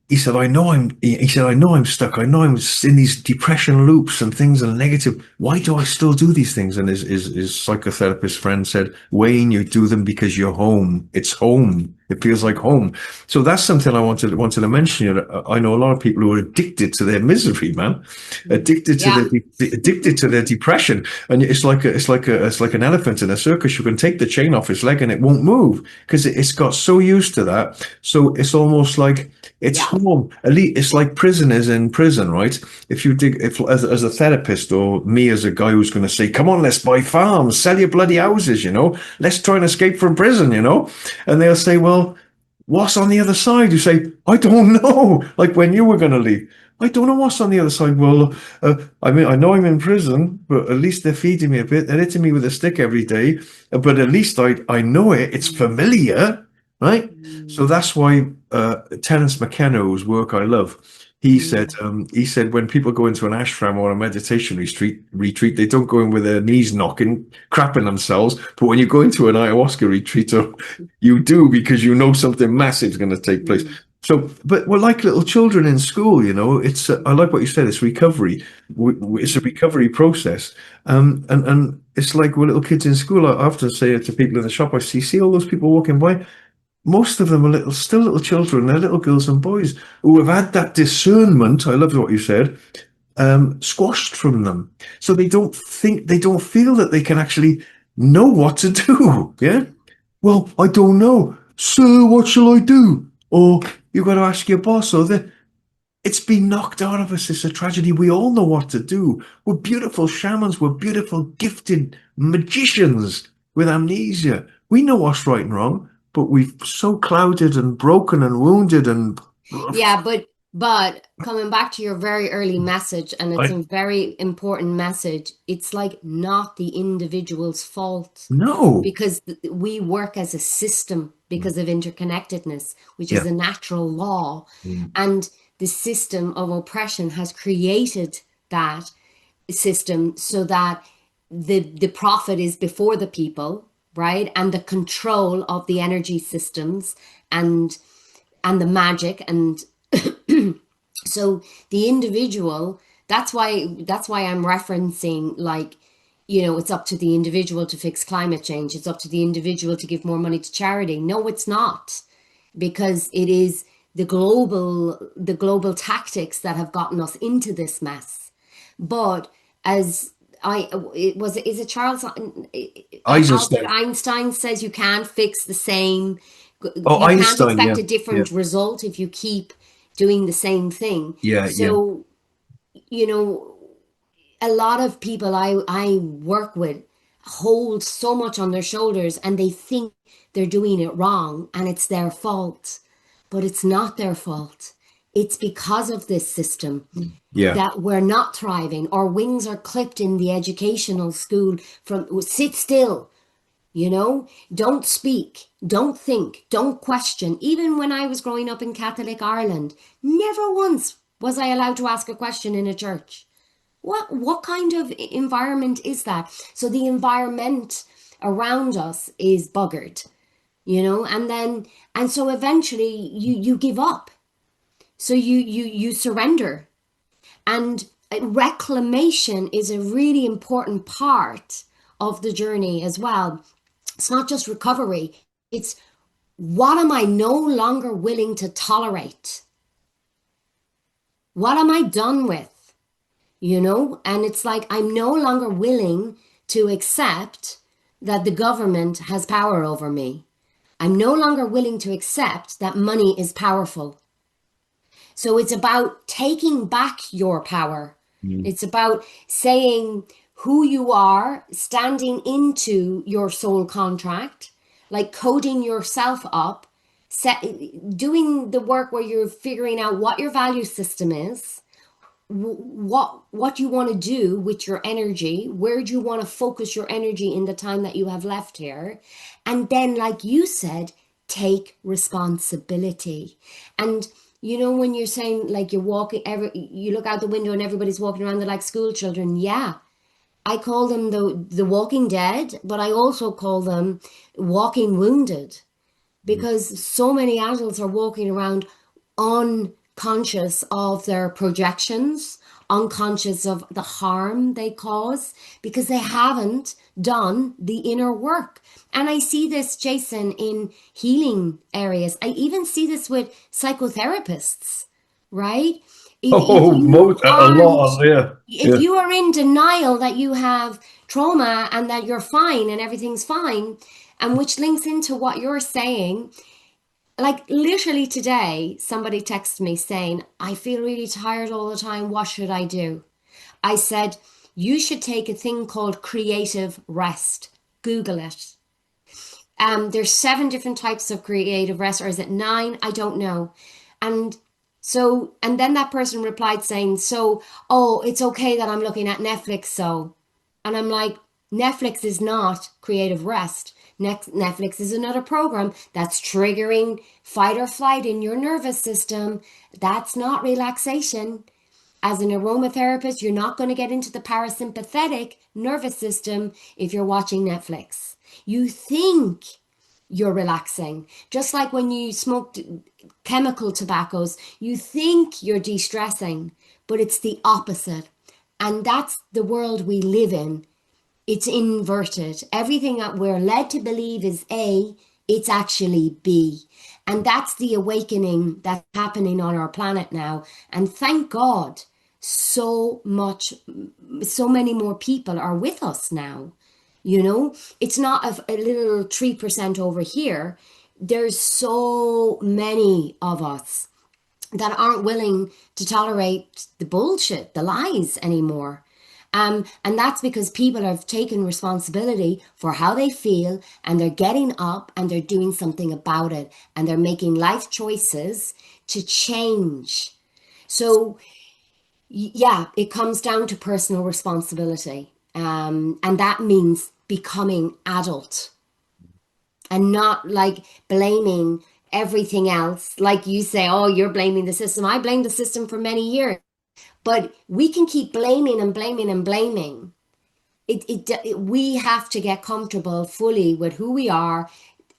he said, I know I'm stuck. I know I'm in these depression loops and things and negative. Why do I still do these things? And his psychotherapist friend said, Wayne, you do them because you're home. It's home. It feels like home. So that's something I wanted to mention. You know, I know a lot of people who are addicted to their misery, man, Yeah. addicted to their depression. And it's like an elephant in a circus. You can take the chain off its leg and it won't move because it's got so used to that. So it's almost like it's Yeah. home. At least it's like prisoners in prison, right? If you dig, if as a therapist or me as a guy who's going to say, "Come on, let's buy farms, sell your bloody houses," you know, let's try and escape from prison, you know, and they'll say, "Well, what's on the other side?" You say, "I don't know." Like when you were going to leave, I don't know what's on the other side. Well, I mean, I know I'm in prison, but at least they're feeding me a bit. They're hitting me with a stick every day, but at least I know it. It's familiar, right? So Mm, that's why Terence McKenna, whose work I love, mm, he said when people go into an ashram or a meditation retreat, they don't go in with their knees knocking, crapping themselves. But when you go into an ayahuasca retreat, you do because you know something massive is going to take place. mm, So, but we're like little children in school, you know. It's I like what you said. It's recovery. It's a mm, recovery process. And it's like we're little kids in school. I often say it to people in the shop. I see all those people walking by. Most of them are still little children. They're little girls and boys who have had that discernment. I love what you said. Squashed from them, so they don't feel that they can actually know what to do. Yeah. Well, I don't know, sir. What shall I do? Or you got to ask your boss. It's been knocked out of us. It's a tragedy. We all know what to do. We're beautiful shamans. We're beautiful, gifted magicians with amnesia. We know what's right and wrong, but we've so clouded and broken and wounded and Yeah, but coming back to your very early message, and it's I a very important message, it's like not the individual's fault no. because we work as a system because of interconnectedness, which is Yeah. a natural law. Mm. And the system of oppression has created that system so that the profit is before the people, right? And the control of the energy systems and and the magic and so the individual, that's why I'm referencing, like, it's up to the individual to fix climate change, it's up to the individual to give more money to charity. No, it's not, because it is the global tactics that have gotten us into this mess. But as I it was is it Charles Albert Eisenstein. Einstein says you can't fix the same, Oh, you can't Einstein. expect Yeah. a Yeah. different result if you keep doing the same thing. Yeah. Yeah. So, you know, a lot of people I work with hold so much on their shoulders and they think they're doing it wrong and it's their fault. But it's not their fault. It's because of this system Yeah. that we're not thriving. Our wings are clipped in the educational school from sit still, don't speak, don't think, don't question. Even when I was growing up in Catholic Ireland, never once was I allowed to ask a question in a church. What kind of environment is that? So the environment around us is buggered, and so eventually you give up. So you surrender. And reclamation is a really important part of the journey as well. It's not just recovery, it's what am I no longer willing to tolerate? What am I done with? And it's like I'm no longer willing to accept that the government has power over me. I'm no longer willing to accept that money is powerful. So it's about taking back your power. Mm. It's about saying who you are, standing into your soul contract, like coding yourself up, set, doing the work where you're figuring out what your value system is, what you want to do with your energy, where do you want to focus your energy in the time that you have left here, and then like you said, take responsibility. And you know, when you're saying like you're walking, you look out the window and everybody's walking around, they're like school children. Yeah, I call them the walking dead, but I also call them walking wounded, because so many adults are walking around unconscious of their projections, unconscious of the harm they cause, because they haven't done the inner work. And I see this, Jason, in healing areas. I even see this with psychotherapists, right? If Oh, you a aren't, lot, yeah, if yeah. you are in denial that you have trauma and that you're fine and everything's fine, and which links into what you're saying, like literally today, somebody texted me saying, I feel really tired all the time. What should I do? I said, you should take a thing called creative rest. Google it. There's 7 different types of creative rest, or is it 9? I don't know. And and then that person replied saying, so, oh, it's okay that I'm looking at Netflix. So, and I'm like, Netflix is not creative rest. Netflix is another program that's triggering fight or flight in your nervous system. That's not relaxation. As an aromatherapist, you're not going to get into the parasympathetic nervous system if you're watching Netflix. You think you're relaxing. Just like when you smoke chemical tobaccos, you think you're de stressing, but it's the opposite. And that's the world we live in. It's inverted. Everything that we're led to believe is A, it's actually B. And that's the awakening that's happening on our planet now. And thank God, so much, so many more people are with us now. You know, it's not a little 3% over here. There's so many of us that aren't willing to tolerate the bullshit, the lies anymore. And that's because people have taken responsibility for how they feel, and they're getting up and they're doing something about it, and they're making life choices to change. So, yeah, it comes down to personal responsibility. And that means becoming adult and not like blaming everything else. Like you say, oh, you're blaming the system. I blamed the system for many years. But we can keep blaming and blaming and blaming. We have to get comfortable fully with who we are,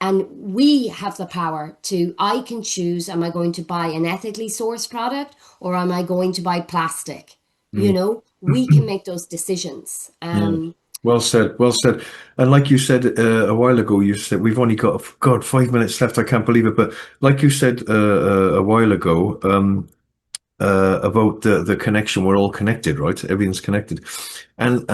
and we have the power to, I can choose, am I going to buy an ethically sourced product or am I going to buy plastic? You Mm. know, we can make those decisions. Yeah. Well said, well said. And like you said a while ago, you said we've only got, God, 5 minutes left. I can't believe it. But like you said a while ago, about the connection. We're all connected, right? Everything's connected. And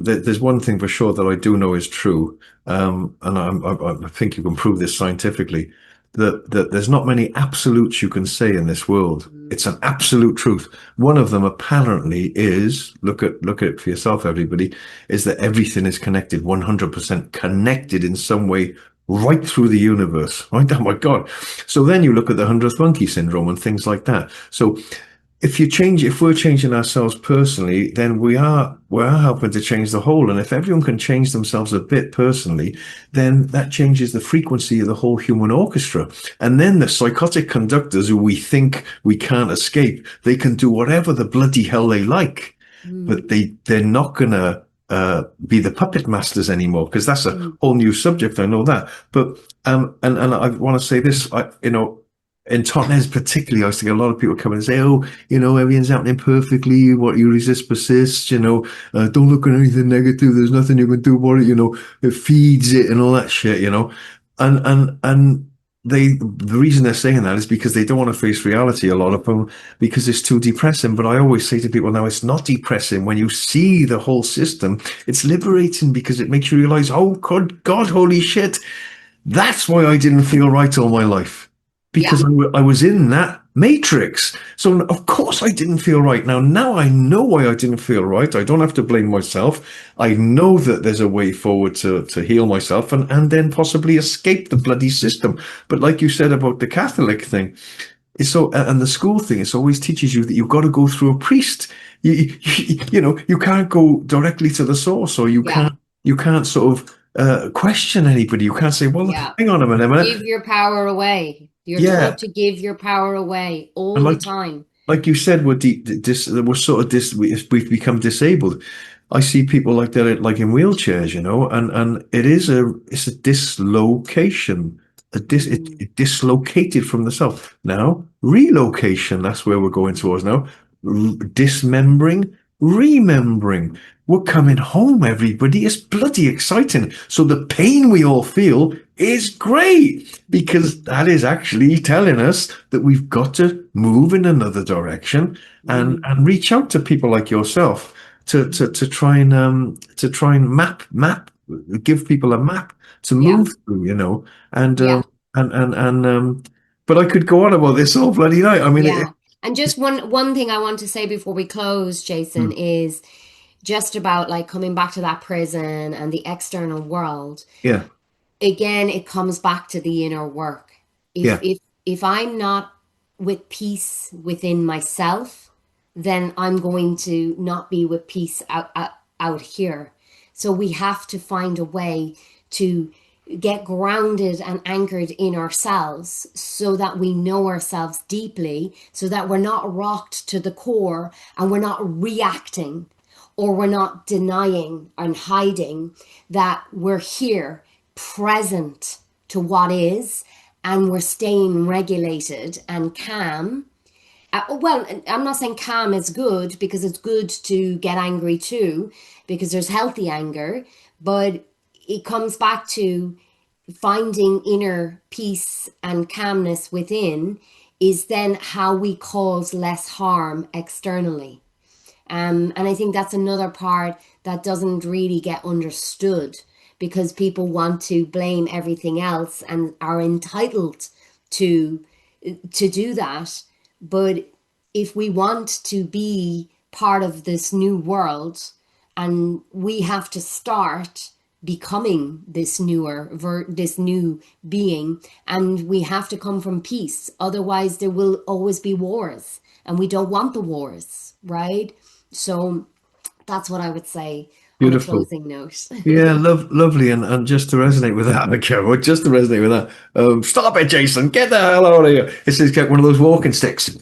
there's one thing for sure that I do know is true, and I think you can prove this scientifically. That there's not many absolutes you can say in this world. It's an absolute truth. One of them apparently is, look at it for yourself, everybody, is that everything is connected, 100% connected in some way right through the universe. Right? Oh my God. So then you look at the 100th monkey syndrome and things like that. So if we're changing ourselves personally, then we are helping to change the whole. And if everyone can change themselves a bit personally, then that changes the frequency of the whole human orchestra. And then the psychotic conductors who we think we can't escape, they can do whatever the bloody hell they like, Mm, but they're not gonna be the puppet masters anymore, because that's a mm, whole new subject. I know that, but and I want to say this, in Totnes particularly, I used to get a lot of people come and say, "Oh, everything's happening perfectly. What you resist persists. Don't look at anything negative. There's nothing you can do about it. It feeds it and all that shit. And the reason they're saying that is because they don't want to face reality. A lot of them, because it's too depressing. But I always say to people, now it's not depressing when you see the whole system. It's liberating because it makes you realize, oh God, holy shit." That's why I didn't feel right all my life, Yeah. because I was in that matrix. So of course I didn't feel right. Now I know why I didn't feel right. I don't have to blame myself. I know that there's a way forward to heal myself and then possibly escape the bloody system. But like you said about the Catholic thing, it's so, and the school thing, it always teaches you that you've got to go through a priest. You can't go directly to the source, or Yeah. you can't sort of question anybody. You can't say, well, Yeah. hang on a Give minute. your power away. You're Yeah. taught to give your power away And all the time. like you said, we're sort of we've become disabled. I see people like that, like in wheelchairs, and it's a dislocation, Mm, it dislocated from the self. Now, relocation, that's where we're going towards now. Dismembering, remembering. We're coming home, everybody. It's bloody exciting. So the pain we all feel is great because mm, that is actually telling us that we've got to move in another direction mm, and reach out to people like yourself mm. to try and map give people a map to Yeah. move through, and Yeah. but I could go on about this all bloody night. I mean, Yeah. And just one thing I want to say before we close, Jason, mm, is just about like coming back to that prison and the external world. yeah, Again, it comes back to the inner work. If yeah, if if I'm not with peace within myself, then I'm going to not be with peace out here. So we have to find a way to get grounded and anchored in ourselves so that we know ourselves deeply, so that we're not rocked to the core and we're not reacting or we're not denying and hiding that we're here, present to what is, and we're staying regulated and calm. Well, I'm not saying calm is good because it's good to get angry too, because there's healthy anger, but it comes back to finding inner peace and calmness within is then how we cause less harm externally. And I think that's another part that doesn't really get understood because people want to blame everything else and are entitled to do that. But if we want to be part of this new world, and we have to start becoming this new being, and we have to come from peace, otherwise there will always be wars, and we don't want the wars, right? So that's what I would say on a beautiful. closing note. Yeah, lovely, and just to resonate with that, Michael, just to resonate with that, stop it, Jason, get the hell out of here. It's just get one of those walking sticks.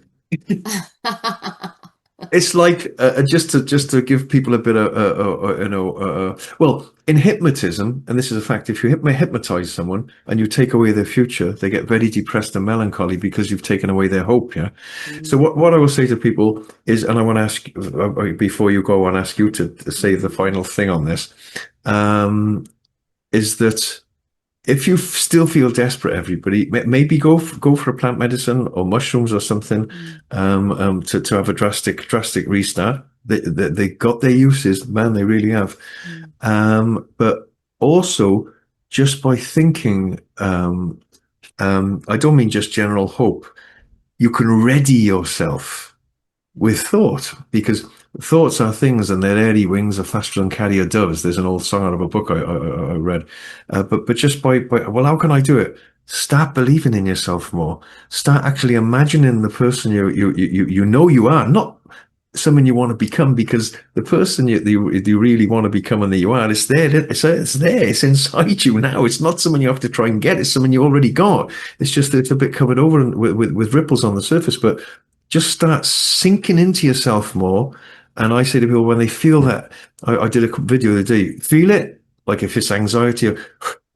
It's like just to give people a bit of well, in hypnotism, and this is a fact, if you hypnotize someone and you take away their future, they get very depressed and melancholy because you've taken away their hope. Yeah. So Mm, what I will say to people is, and I want to ask before you go, I want to ask you to say the final thing on this, um, is that if you still feel desperate, everybody, maybe go for a plant medicine or mushrooms or something, mm, to have a drastic restart. They got their uses, man, they really have. mm, But also just by thinking, I don't mean just general hope. You can ready yourself with thought, because thoughts are things and their airy wings are faster than carrier doves. There's an old song out of a book I read. But just well, how can I do it? Start believing in yourself more. Start actually imagining the person you know you are, not someone you want to become, because the person you really want to become and that you are, it's there. It's there. It's inside you now. It's not someone you have to try and get. It's someone you already got. It's just that it's a bit covered over with ripples on the surface, but just start sinking into yourself more. And I say to people when they feel that, I did a video the other day, feel it, like if it's anxiety,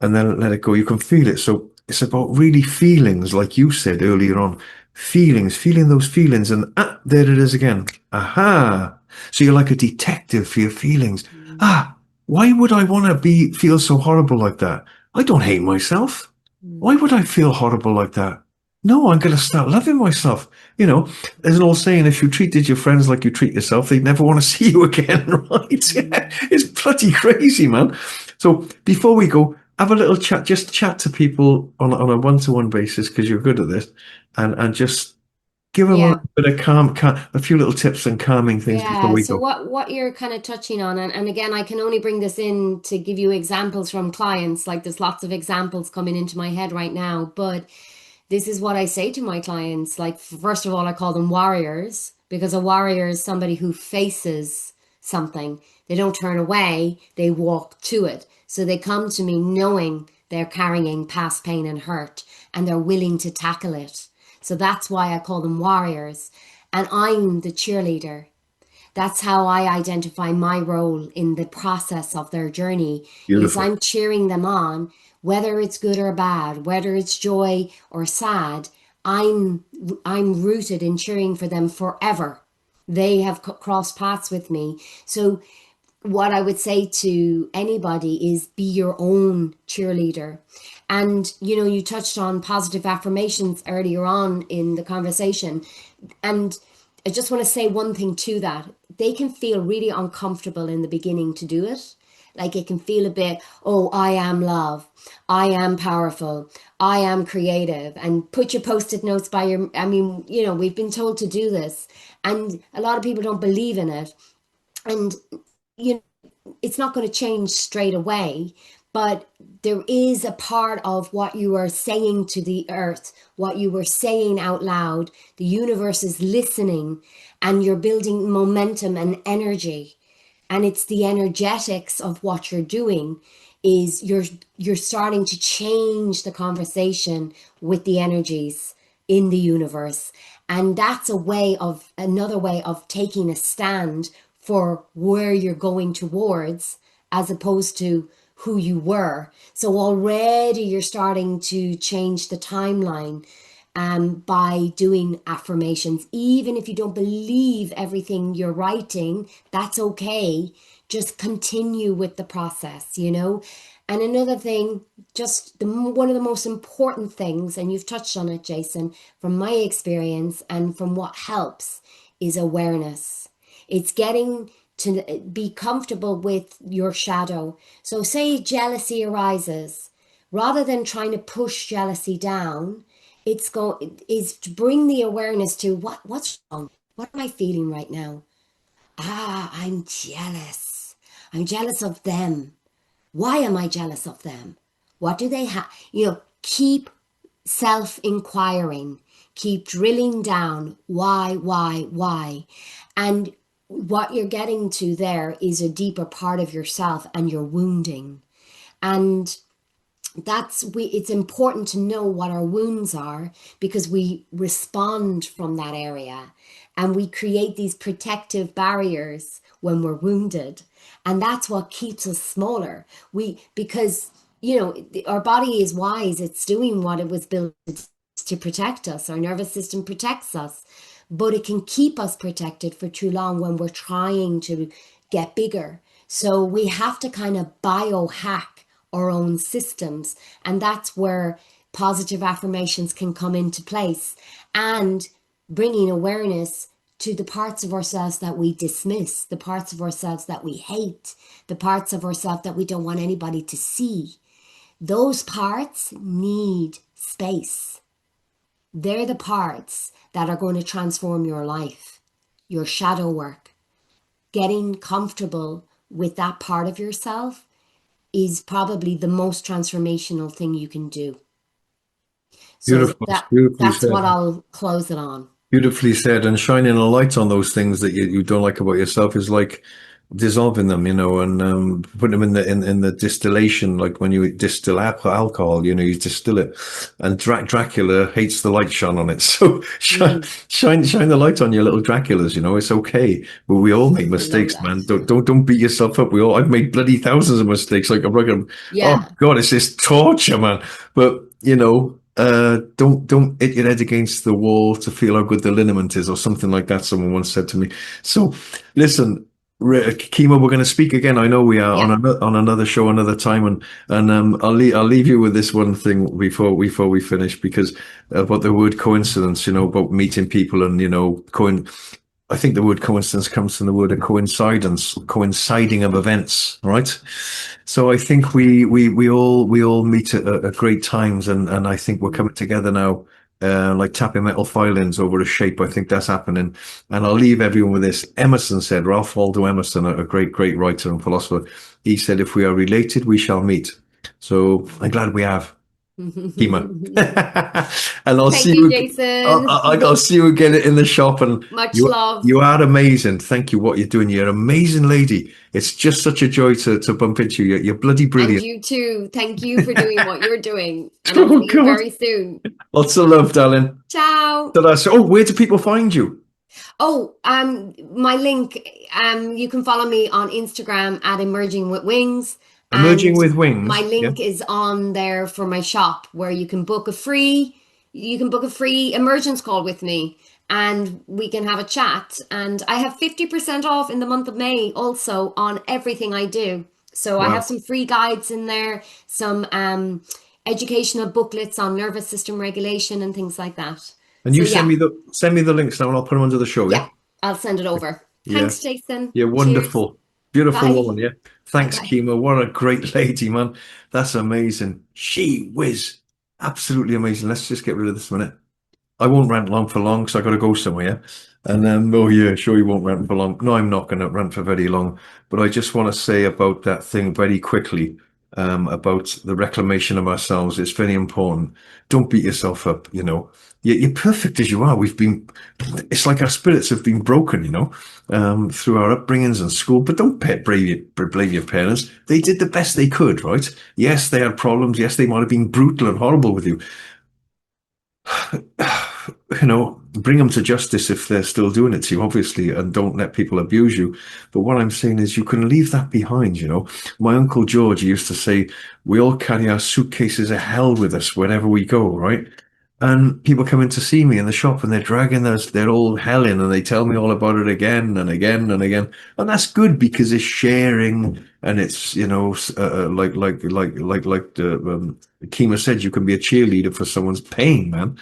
and then let it go. You can feel it. So it's about really feelings, like you said earlier on, feeling those feelings, and there it is again. Aha. So you're like a detective for your feelings. mm, Ah, why would I want to feel so horrible like that? I don't hate myself. Why mm, would I feel horrible like that? No, I'm going to start loving myself. You know, there's an old saying, if you treated your friends like you treat yourself, they'd never want to see you again, right? Yeah, mm. it's bloody crazy, man. So before we go, have a little chat, just chat to people on a one-to-one basis because you're good at this, and just give them a Yeah. little bit of a few little tips and calming things before Yeah, we so go. what you're kind of touching on, and again, I can only bring this in to give you examples from clients. Like there's lots of examples coming into my head right now, but this is what I say to my clients. Like, first of all, I call them warriors because a warrior is somebody who faces something. They don't turn away, they walk to it. So they come to me knowing they're carrying past pain and hurt and they're willing to tackle it. So that's why I call them warriors. And I'm the cheerleader. That's how I identify my role in the process of their journey is Beautiful. I'm cheering them on, whether it's good or bad, whether it's joy or sad. I'm I'm rooted in cheering for them forever. They have crossed paths with me. So what I would say to anybody is be your own cheerleader. And you touched on positive affirmations earlier on in the conversation. And I just want to say one thing to that. They can feel really uncomfortable in the beginning to do it. Like it can feel a bit, oh, I am love. I am powerful. I am creative. And put your post-it notes by I mean, we've been told to do this. And a lot of people don't believe in it. And, you know, it's not going to change straight away, but there is a part of what you are saying to the earth, what you were saying out loud. The universe is listening and you're building momentum and energy. And it's the energetics of what you're doing is you're starting to change the conversation with the energies in the universe. And that's another way of taking a stand for where you're going towards as opposed to who you were. So already you're starting to change the timeline by doing affirmations. Even if you don't believe everything you're writing, that's okay. Just continue with the process. And another thing, one of the most important things, and you've touched on it, Jason, from my experience and from what helps, is awareness. It's getting to be comfortable with your shadow. So, say jealousy arises, rather than trying to push jealousy down, is to bring the awareness to what's wrong. What am I feeling right now? I'm jealous. I'm jealous of them. Why am I jealous of them? What do they have? Keep self inquiring, keep drilling down why. And what you're getting to there is a deeper part of yourself and your wounding. And it's important to know what our wounds are because we respond from that area and we create these protective barriers when we're wounded, and that's what keeps us smaller. Because our body is wise, it's doing what it was built to protect us. Our nervous system protects us, but it can keep us protected for too long when we're trying to get bigger. So we have to kind of biohack our own systems. And that's where positive affirmations can come into place and bringing awareness to the parts of ourselves that we dismiss, the parts of ourselves that we hate, the parts of ourselves that we don't want anybody to see. Those parts need space. They're the parts that are going to transform your life, your shadow work. Getting comfortable with that part of yourself is probably the most transformational thing you can do. So Beautiful. Beautifully that's what said. I'll close it on. Beautifully said. And shining a light on those things that you don't like about yourself is like dissolving them, and putting them in the distillation, like when you distill alcohol, you distill it. And Dracula hates the light shone on it. So Mm, shine the light on your little Draculas, it's okay. But we all make I love mistakes, man. that. Don't beat yourself up. I've made bloody thousands of mistakes. Like I'm like, oh Yeah, God, it's this torture, man. But don't hit your head against the wall to feel how good the liniment is, or something like that. Someone once said to me. So, listen, Kima, we're going to speak again. I know we are yeah, on another show, another time, and I'll leave you with this one thing before we finish, because about the word coincidence, about meeting people and I think the word coincidence comes from the word of coincidence, coinciding of events, right? So I think we all meet at great times, and I think we're coming together now, like tapping metal filings over a shape. I think that's happening, and I'll leave everyone with this. Emerson said, Ralph Waldo Emerson, a great writer and philosopher, he said, "If we are related, we shall meet." So I'm glad we have. Kema. And I'll see Thank you, you. Jason. I'll see you again in the shop. And Much you love. you are amazing. Thank you. What you're doing. You're an amazing lady. It's just such a joy to bump into you. You're bloody And brilliant. you too. Thank you for doing what you're doing. And I'll Oh see you God. very soon. Lots of love, darling. Ciao. So that's where do people find you? Oh, my link, you can follow me on Instagram at Emerging with Wings, Emerging and with my Wings. Yeah. link is on there for my shop where you can book a free emergence call with me and we can have a chat. And I have 50% off in the month of May also on everything I do. So I have Wow. some free guides in there, some educational booklets on nervous system regulation and things like that. And So you yeah, send me the links now, and I'll put them under the show. Yeah. yeah, I'll send it over. Yeah. Thanks, Jason. You're Cheers. wonderful. Beautiful Bye. woman, yeah. Bye Thanks, bye. Kima. What a great lady, man. That's amazing. She whiz. Absolutely amazing. Let's just get rid of this minute. I won't rant long for long because I got to go somewhere. Yeah? And oh yeah, sure you won't rant for long. No, I'm not going to rant for very long. But I just want to say about that thing very quickly, about the reclamation of ourselves. It's very important. Don't beat yourself up. You're perfect as you are. It's like our spirits have been broken. Through our upbringings and school. But don't blame your parents. They did the best they could, right? Yes, they had problems. Yes, they might have been brutal and horrible with you. Bring them to justice if they're still doing it to you, obviously, and don't let people abuse you. But what I'm saying is you can leave that behind. My Uncle George used to say, we all carry our suitcases of hell with us wherever we go, right? And people come in to see me in the shop and they're dragging their old hell in and they tell me all about it again and again and again. And that's good because it's sharing and it's, like the Kema said, you can be a cheerleader for someone's pain, man.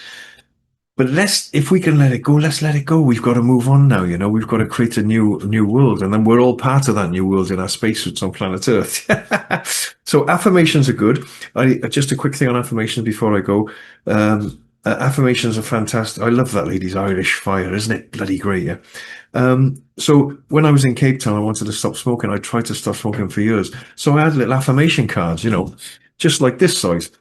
But if we can let it go, let's let it go. We've got to move on now. We've got to create a new world, and then we're all part of that new world in our spacesuits on planet Earth. So affirmations are good. Just a quick thing on affirmations before I go. Affirmations are fantastic. I love that lady's Irish fire, isn't it? Bloody great, yeah. So when I was in Cape Town, I wanted to stop smoking. I tried to stop smoking for years. So I had little affirmation cards, just like this size.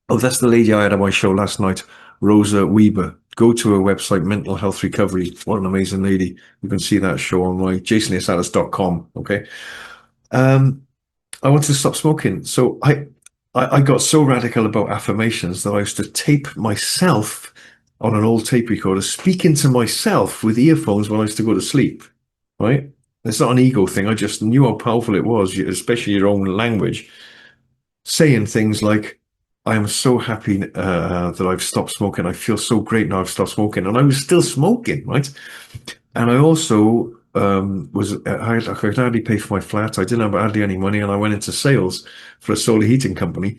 Oh, that's the lady I had on my show last night, Rosa Weber. Go to her website, Mental Health Recovery. What an amazing lady. You can see that show on my jasoniasalis.com. Okay. Um, I wanted to stop smoking. So I got so radical about affirmations that I used to tape myself on an old tape recorder, speaking to myself with earphones when I used to go to sleep. Right? It's not an ego thing. I just knew how powerful it was, especially your own language saying things like, I am so happy that I've stopped smoking. I feel so great now I've stopped smoking. And I was still smoking, right? And I also I could hardly pay for my flat. I didn't have hardly any money. And I went into sales for a solar heating company.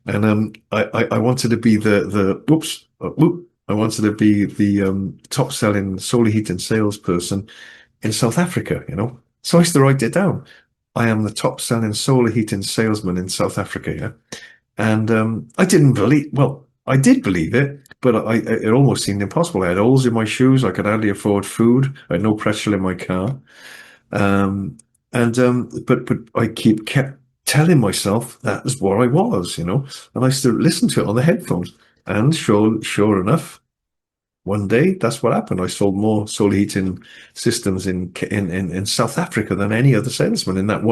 And I wanted to be I wanted to be the top selling solar heating salesperson in South Africa. So I used to write it down. I am the top selling solar heating salesman in South Africa, yeah. And I did believe it, but it almost seemed impossible. I had holes in my shoes. I could hardly afford food. I had no petrol in my car. Um, but I kept telling myself that was what I was. And I used to listen to it on the headphones. And sure enough, one day, that's what happened. I sold more solar heating systems in South Africa than any other salesman in that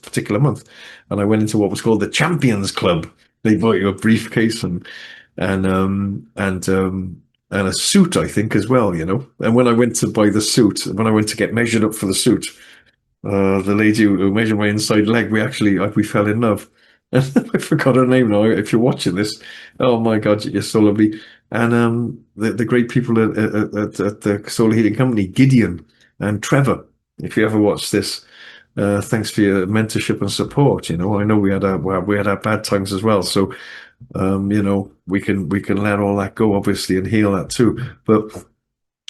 particular month. And I went into what was called the Champions Club. They bought you a briefcase and a suit, I think, as well. And when I went to buy the suit, when I went to get measured up for the suit, the lady who measured my inside leg, we fell in love. I forgot her name now. If you're watching this, oh my God, you're so lovely. And the great people at the solar heating company, Gideon and Trevor. If you ever watch this, thanks for your mentorship and support. I know we had our bad times as well. So we can let all that go, obviously, and heal that too. But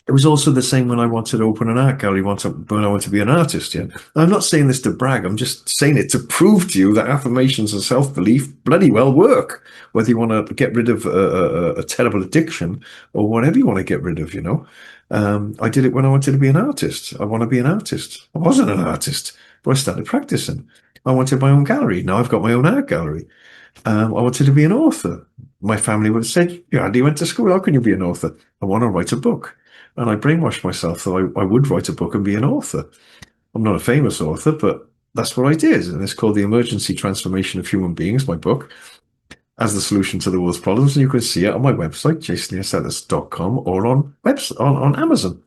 It was also the same when I wanted to open an art gallery, when I want to be an artist. Yeah, I'm not saying this to brag. I'm just saying it to prove to you that affirmations and self-belief bloody well work. Whether you want to get rid of a terrible addiction or whatever you want to get rid of, I did it when I wanted to be an artist. I want to be an artist. I wasn't an artist, but I started practicing. I wanted my own gallery. Now I've got my own art gallery. I wanted to be an author. My family would have said, "You hardly went to school. How can you be an author?" I want to write a book. And I brainwashed myself that I would write a book and be an author. I'm not a famous author, but that's what I did. And it's called The Emergency Transformation of Human Beings, my book, as the solution to the world's problems. And you can see it on my website, jasonleosatis.com, or on Amazon.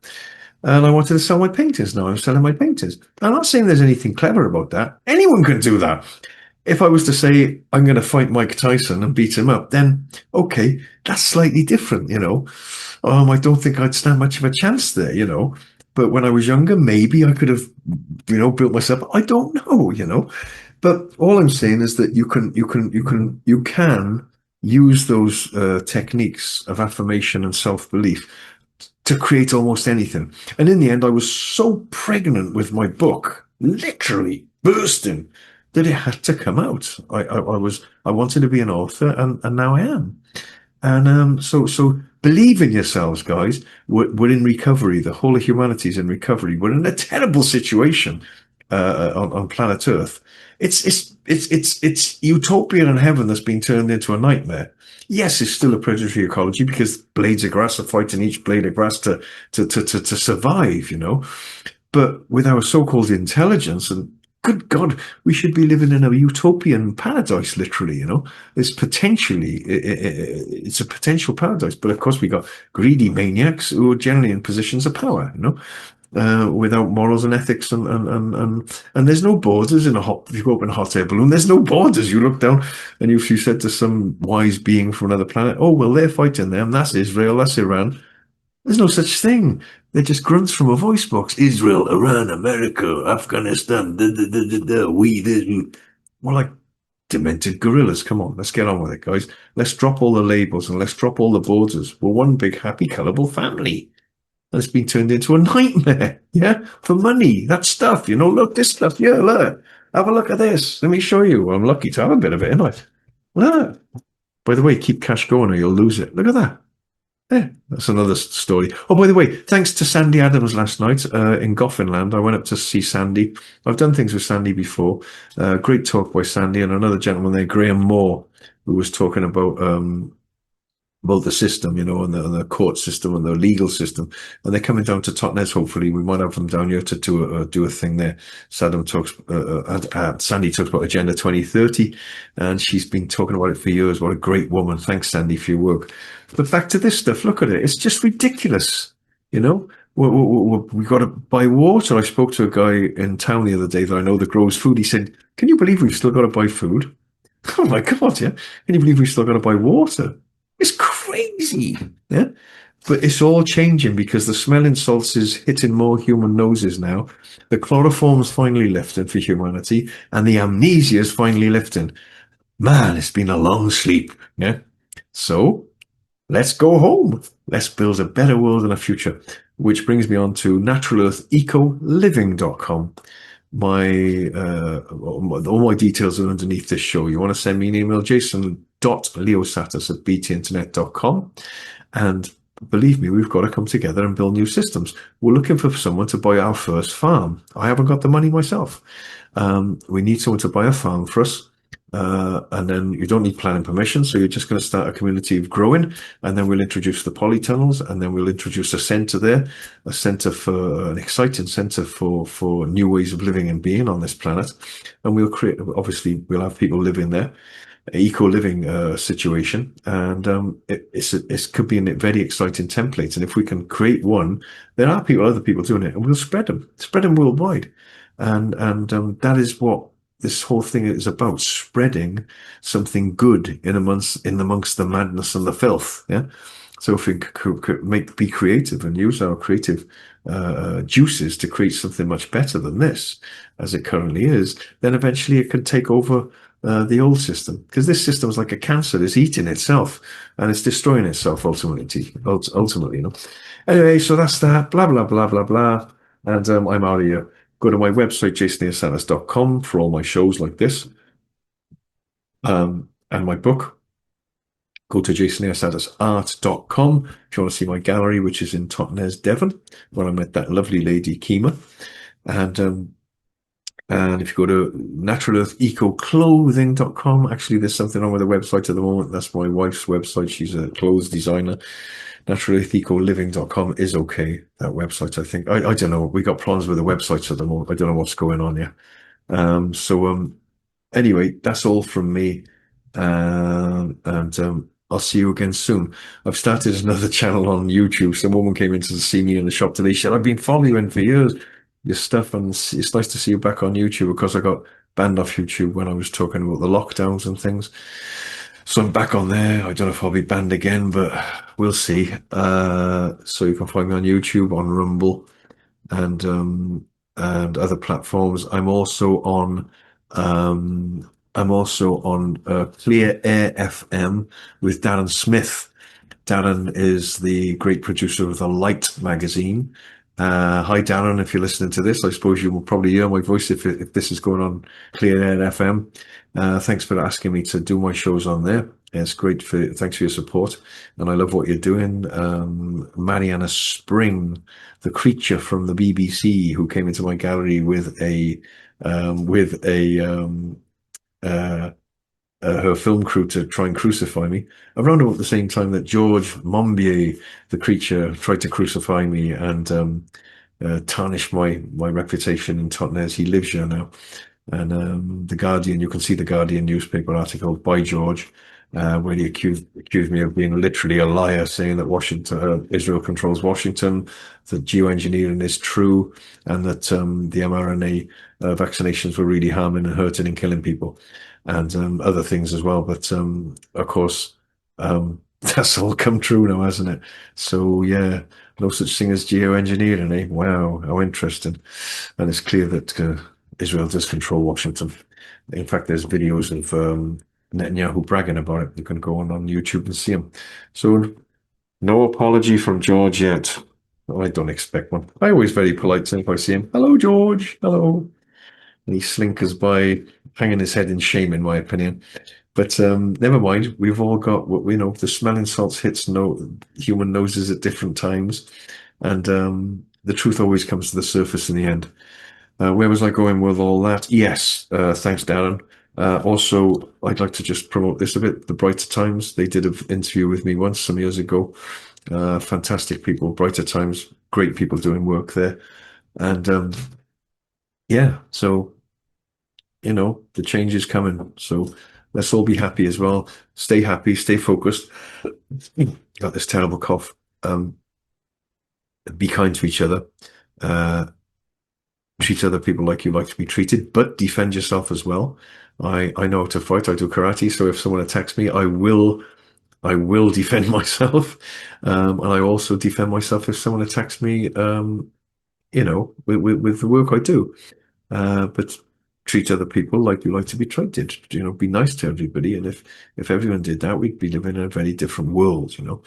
And I wanted to sell my paintings. Now I'm selling my paintings. I'm not saying there's anything clever about that. Anyone can do that. If I was to say I'm going to fight Mike Tyson and beat him up, then okay, that's slightly different. I don't think I'd stand much of a chance there. But when I was younger, maybe I could have, built myself. I don't know. But all I'm saying is that you can use those techniques of affirmation and self-belief to create almost anything. And in the end, I was so pregnant with my book, literally bursting, that it had to come out. I wanted to be an author, and now I am. And so believe in yourselves, guys. We're in recovery. The whole of humanity is in recovery. We're in a terrible situation on planet Earth. It's utopia and heaven that's been turned into a nightmare. Yes, it's still a predatory ecology because blades of grass are fighting each blade of grass to survive. But with our so-called intelligence, and good God, we should be living in a utopian paradise, literally. It's a potential paradise. But of course, we got greedy maniacs who are generally in positions of power, without morals and ethics, and there's no borders if you go up in a hot air balloon, there's no borders. You look down, and if you said to some wise being from another planet, "Oh, well, they're fighting them. That's Israel. That's Iran." There's no such thing. They're just grunts from a voice box. Israel, Iran, America, Afghanistan, we, this. We're like demented gorillas. Come on, let's get on with it, guys. Let's drop all the labels and let's drop all the borders. We're one big, happy, colourable family. And it's been turned into a nightmare, yeah, for money. That stuff, look, this stuff, yeah, look. Have a look at this. Let me show you. I'm lucky to have a bit of it, ain't I? Look. By the way, keep cash going or you'll lose it. Look at that. Yeah, that's another story. Oh, by the way, thanks to Sandy Adams last night in Goffinland. I went up to see Sandy. I've done things with Sandy before. Great talk by Sandy and another gentleman there, Graham Moore, who was talking about the system, and the court system and the legal system. And they're coming down to Totnes. Hopefully, we might have them down here to do a thing there. Sandy talks about Agenda 2030, and she's been talking about it for years. What a great woman! Thanks, Sandy, for your work. But back to this stuff. Look at it. It's just ridiculous. We got to buy water. I spoke to a guy in town the other day that I know that grows food. He said, "Can you believe we've still got to buy food?" Oh my God, yeah. Can you believe we've still got to buy water? It's crazy, yeah. But it's all changing because the smelling salts is hitting more human noses now. The chloroform's finally lifting for humanity, and the amnesia is finally lifting. Man, it's been a long sleep, yeah. So let's go home. Let's build a better world and a future. Which brings me on to naturalearthecoliving.com. All my details are underneath this show. You want to send me an email, jason.leosatis@btinternet.com. And believe me, we've got to come together and build new systems. We're looking for someone to buy our first farm. I haven't got the money myself. We need someone to buy a farm for us. And then you don't need planning permission. So you're just going to start a community of growing, and then we'll introduce the polytunnels, and then we'll introduce a center there, an exciting center for new ways of living and being on this planet. And we'll have people living there, eco-living situation, and it could be a very exciting template. And if we can create one, there are other people doing it, and we'll spread them worldwide. And that is what this whole thing is about: spreading something good in amongst the madness and the filth. Yeah. So if we could be creative and use our creative juices to create something much better than this, as it currently is, then eventually it can take over the old system, because this system is like a cancer. It's eating itself and it's destroying itself ultimately. Ultimately, you know. Anyway, so that's that. Blah blah blah blah blah. And I'm out of here. Go to my website, jasonneosanis.com, for all my shows like this. And my book. Go to jasonneosanisart.com if you want to see my gallery, which is in Totnes, Devon, where I met that lovely lady, Kema. And and if you go to naturalearthecoclothing.com, actually, there's something wrong with the website at the moment. That's my wife's website. She's a clothes designer. Naturalearthecocliving.com is okay. That website, I think. I don't know. We got problems with the websites at the moment. I don't know what's going on here. Anyway, that's all from me. And I'll see you again soon. I've started another channel on YouTube. Some woman came in to see me in the shop today. She said, I've been following you for years, your stuff, and it's nice to see you back on YouTube because I got banned off YouTube when I was talking about the lockdowns and things. So I'm back on there. I don't know if I'll be banned again, but we'll see. So you can find me on YouTube, on Rumble, and other platforms. I'm also on Clear Air FM with Darren Smith. Darren is the great producer of the Light magazine. Hi, Darren, if you're listening to this, I suppose you will probably hear my voice if this is going on Clear Air FM. Thanks for asking me to do my shows on there. It's great thanks for your support. And I love what you're doing. Mariana Spring, the creature from the BBC who came into my gallery with a uh, her film crew to try and crucify me around about the same time that George Monbiot, the creature, tried to crucify me and tarnish my reputation in Totnes. He lives here now. And the Guardian, you can see the Guardian newspaper article by George, where he accused me of being literally a liar, saying that Israel controls Washington, that geoengineering is true, and that the mRNA vaccinations were really harming and hurting and killing people, and other things as well. But of course, that's all come true now, hasn't it? So yeah, no such thing as geoengineering, eh? Wow, how interesting. And it's clear that Israel does control Washington. In fact, there's videos of Netanyahu bragging about it. You can go on YouTube and see him. So no apology from George yet. Well, I don't expect one. I always very polite if I see him. Hello, George. Hello. And he slinkers by, hanging his head in shame, in my opinion. But never mind. We've all got what we know. The smelling salts hits human noses at different times, and the truth always comes to the surface in the end. Where was I going with all that? Yes, thanks, Darren. Also, I'd like to just promote this a bit. The Brighter Times, they did an interview with me once some years ago. Fantastic people, Brighter Times, great people doing work there. And yeah, so, the change is coming. So let's all be happy as well. Stay happy, stay focused. Got this terrible cough. Be kind to each other. Uh, Treat other people like you like to be treated, but defend yourself as well. I know how to fight. I do karate, so if someone attacks me, I will defend myself, and I also defend myself if someone attacks me. With the work I do. But treat other people like you like to be treated. Be nice to everybody. And if everyone did that, we'd be living in a very different world. Now,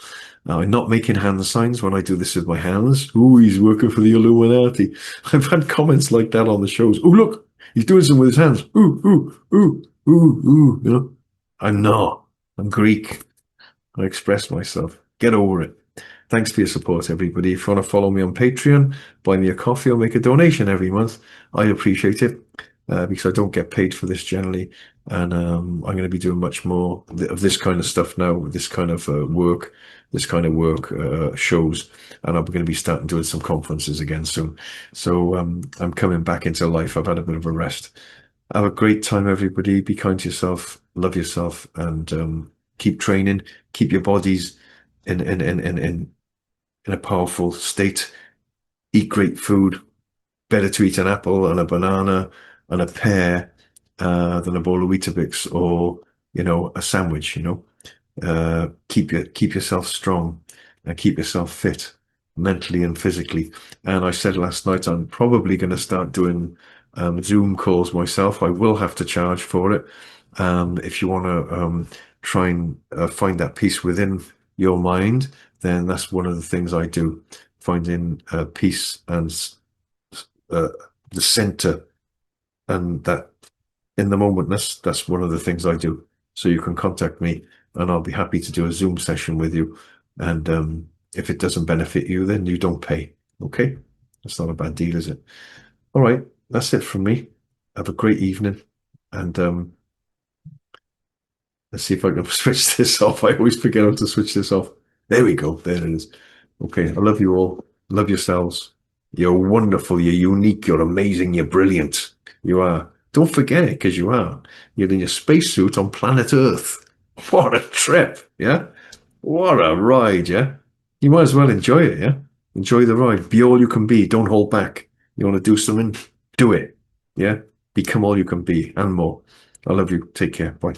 I'm not making hand signs when I do this with my hands. Ooh, he's working for the Illuminati. I've had comments like that on the shows. Oh, look, he's doing something with his hands. Ooh, ooh, ooh, ooh, ooh. I'm not. I'm Greek. I express myself. Get over it. Thanks for your support, everybody. If you want to follow me on Patreon, buy me a coffee or make a donation every month, I appreciate it because I don't get paid for this generally. And I'm going to be doing much more of this kind of stuff now, this kind of work, shows. And I'm going to be starting doing some conferences again soon. So I'm coming back into life. I've had a bit of a rest. Have a great time, everybody. Be kind to yourself, love yourself, and keep training. Keep your bodies in a powerful state. Eat great food. Better to eat an apple and a banana and a pear than a bowl of Weetabix or a sandwich. Keep yourself strong and keep yourself fit mentally and physically. And I said last night I'm probably going to start doing Zoom calls myself. I will have to charge for it. If you want to try and find that peace within your mind, then that's one of the things I do. Finding peace and uh, the center and that in the momentness, that's one of the things I do. So you can contact me and I'll be happy to do a Zoom session with you. And if it doesn't benefit you, then you don't pay. Okay? That's not a bad deal, is it? All right, that's it from me. Have a great evening. And let's see if I can switch this off. I always forget how to switch this off. There we go. There it is. Okay, I love you all. Love yourselves. You're wonderful. You're unique. You're amazing. You're brilliant. You are. Don't forget it, because you are. You're in your spacesuit on planet Earth. What a trip, yeah? What a ride, yeah? You might as well enjoy it, yeah? Enjoy the ride. Be all you can be. Don't hold back. You want to do something? Do it, yeah? Become all you can be and more. I love you. Take care. Bye.